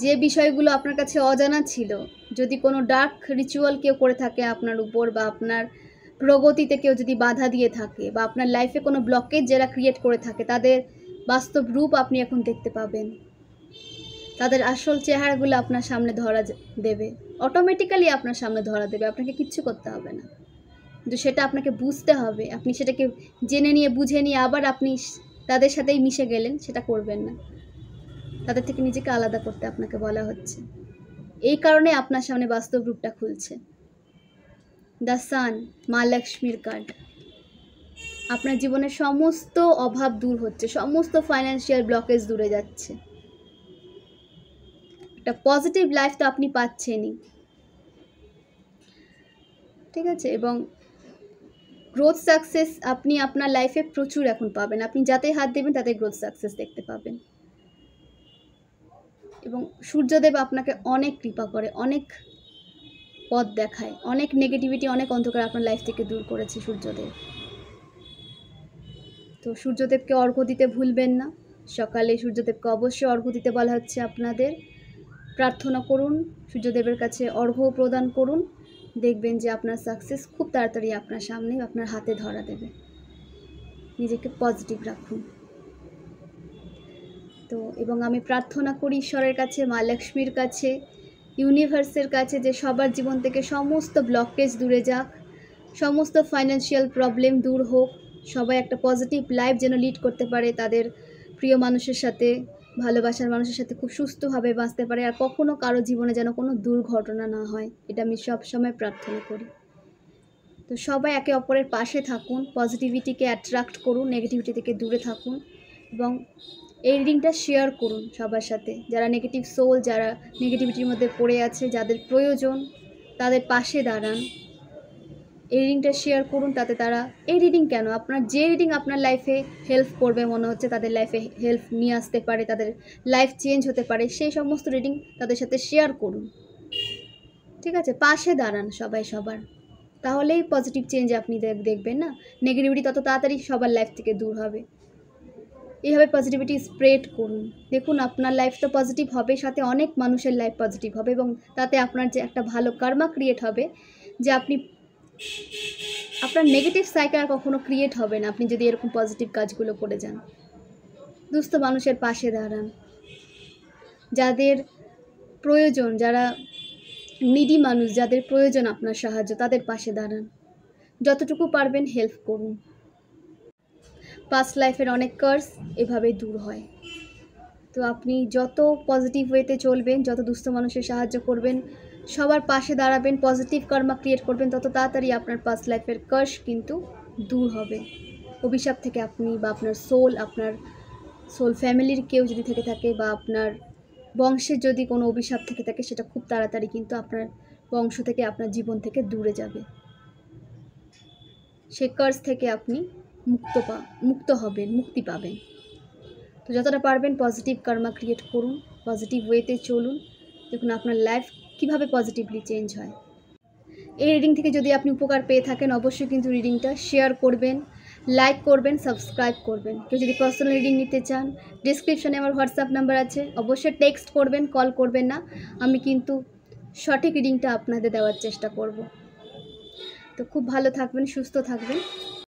যে বিষয়গুলো আপনার কাছে অজানা ছিল, যদি কোনো ডার্ক রিচুয়াল কেউ করে থাকে আপনার উপর, বা আপনার প্রগতিতে কেউ যদি বাধা দিয়ে থাকে, বা আপনার লাইফে কোনো ব্লকেজ যারা ক্রিয়েট করে থাকে, তাদের বাস্তব রূপ আপনি এখন দেখতে পাবেন। তাদের আসল চেহারাগুলো আপনার সামনে ধরা দেবে, অটোমেটিক্যালি আপনার সামনে ধরা দেবে, আপনাকে কিচ্ছু করতে হবে না। কিন্তু সেটা আপনাকে বুঝতে হবে। আপনি সেটাকে জেনে নিয়ে বুঝে নিয়ে আবার আপনি তাদের সাথেই মিশে গেলেন, সেটা করবেন না। তাদের থেকে নিজেকে আলাদা করতে আপনাকে বলা হচ্ছে। এই কারণে আপনার সামনে বাস্তব রূপটা খুলছে। দ্য সান, মা লক্ষ্মীর কার্ড। আপনার জীবনের সমস্ত অভাব দূর হচ্ছে, সমস্ত ফাইন্যান্সিয়াল ব্লকেজ দূরে যাচ্ছে। একটা পজিটিভ লাইফ তো আপনি পাচ্ছেনই, ঠিক আছে, এবং গ্রোথ সাকসেস আপনি আপনার লাইফে প্রচুর এখন পাবেন। আপনি যাতে হাত দেবেন তাতে গ্রোথ সাকসেস দেখতে পাবেন। এবং সূর্যদেব আপনাকে অনেক কৃপা করে, অনেক পথ দেখায়, অনেক নেগেটিভিটি, অনেক অন্ধকার আপনার লাইফ থেকে দূর করেছে সূর্যদেব। তো সূর্যদেবকে অর্ঘ্য দিতে ভুলবেন না। সকালে সূর্যদেবকে অবশ্যই অর্ঘ্য দিতে বলা হচ্ছে আপনাদের। প্রার্থনা করুন, সূর্যদেবের কাছে অর্ঘ্য প্রদান করুন, দেখবেন যে আপনার সাকসেস খুব তাড়াতাড়ি আপনার সামনে, আপনার হাতে ধরা দেবে। নিজেকে পজিটিভ রাখুন। তো এবং আমি প্রার্থনা করি ঈশ্বরের কাছে, মা লক্ষ্মীর কাছে, ইউনিভার্সের কাছে, যে সবার জীবন থেকে সমস্ত ব্লকেজ দূরে যাক, সমস্ত ফাইন্যান্সিয়াল প্রবলেম দূর হোক, সবাই একটা পজিটিভ লাইফ যেন লিড করতে পারে, তাদের প্রিয় মানুষের সাথে, ভালোবাসার মানুষের সাথে খুব সুস্থভাবে বাঁচতে পারে, আর কখনো কারো জীবনে যেন কোনো দুর্ঘটনা না হয়, এটা আমি সবসময় প্রার্থনা করি। তো সবাই একে অপরের পাশে থাকুন, পজিটিভিটিকে অ্যাট্রাক্ট করুন, নেগেটিভিটি থেকে দূরে থাকুন এবং এই রিডিংটা শেয়ার করুন সবার সাথে। যারা নেগেটিভ সোল, যারা নেগেটিভিটির মধ্যে পড়ে আছে, যাদের প্রয়োজন, তাদের পাশে দাঁড়ান। এই রিডিংটা শেয়ার করুন, তাতে তারা, এই রিডিং কেন, আপনার যে রিডিং আপনার লাইফে হেল্প করবে মনে হচ্ছে, তাদের লাইফে হেল্প নিয়ে আসতে পারে, তাদের লাইফ চেঞ্জ হতে পারে, সেই সমস্ত রিডিং তাদের সাথে শেয়ার করুন। ঠিক আছে, পাশে দাঁড়ান সবাই সবার, তাহলেই পজিটিভ চেঞ্জ আপনি দেখবেন না। নেগেটিভিটি তত তাড়াতাড়ি সবার লাইফ থেকে দূর হবে। এইভাবে পজিটিভিটি স্প্রেড করুন। দেখুন আপনার লাইফ তো পজিটিভ হবে, সাথে অনেক মানুষের লাইফ পজিটিভ হবে এবং তাতে আপনার যে একটা ভালো কার্মা ক্রিয়েট হবে, যে আপনার নেগেটিভ সাইকেল আর কখনো ক্রিয়েট হবে না, আপনি যদি এরকম পজিটিভ কাজগুলো করে যান। দুস্থ মানুষের পাশে দাঁড়ান, যাদের প্রয়োজন, যারা নিডি মানুষ, যাদের প্রয়োজন আপনার সাহায্য, তাদের পাশে দাঁড়ান। যতটুকু পারবেন হেল্প করুন। পাস্ট লাইফের অনেক কার্স এভাবেই দূর হয়। তো আপনি যত পজিটিভ ওয়েতে চলবেন, যত দুস্থ মানুষের সাহায্য করবেন, সবার পাশে দাঁড়াবেন, পজিটিভ কর্মা ক্রিয়েট করবেন, তত তাড়াতাড়ি আপনার পাস্ট লাইফের কার্স কিন্তু দূর হবে। অভিশাপ থেকে আপনি বা আপনার সোল ফ্যামিলির কেউ যদি থেকে থাকে বা আপনার বংশের যদি কোনো অভিশাপ থেকে থাকে, সেটা খুব তাড়াতাড়ি কিন্তু আপনার বংশ থেকে, আপনার জীবন থেকে দূরে যাবে। সে কার্স থেকে আপনি মুক্ত হবেন, মুক্তি পাবেন। তো যতটা পারবেন পজিটিভ কর্মা ক্রিয়েট করুন, পজিটিভ ওয়েতে চলুন, দেখুন আপনার লাইফ কীভাবে পজিটিভলি চেঞ্জ হয়। এই রিডিং থেকে যদি আপনি উপকার পেয়ে থাকেন, অবশ্যই কিন্তু রিডিংটা শেয়ার করবেন, লাইক করবেন, সাবস্ক্রাইব করবেন। কেউ যদি পার্সোনাল রিডিং নিতে চান, ডিসক্রিপশানে আমার হোয়াটসঅ্যাপ নাম্বার আছে, অবশ্যই টেক্সট করবেন, কল করবেন না। আমি কিন্তু সঠিক রিডিংটা আপনাদের দেওয়ার চেষ্টা করব। তো খুব ভালো থাকবেন, সুস্থ থাকবেন।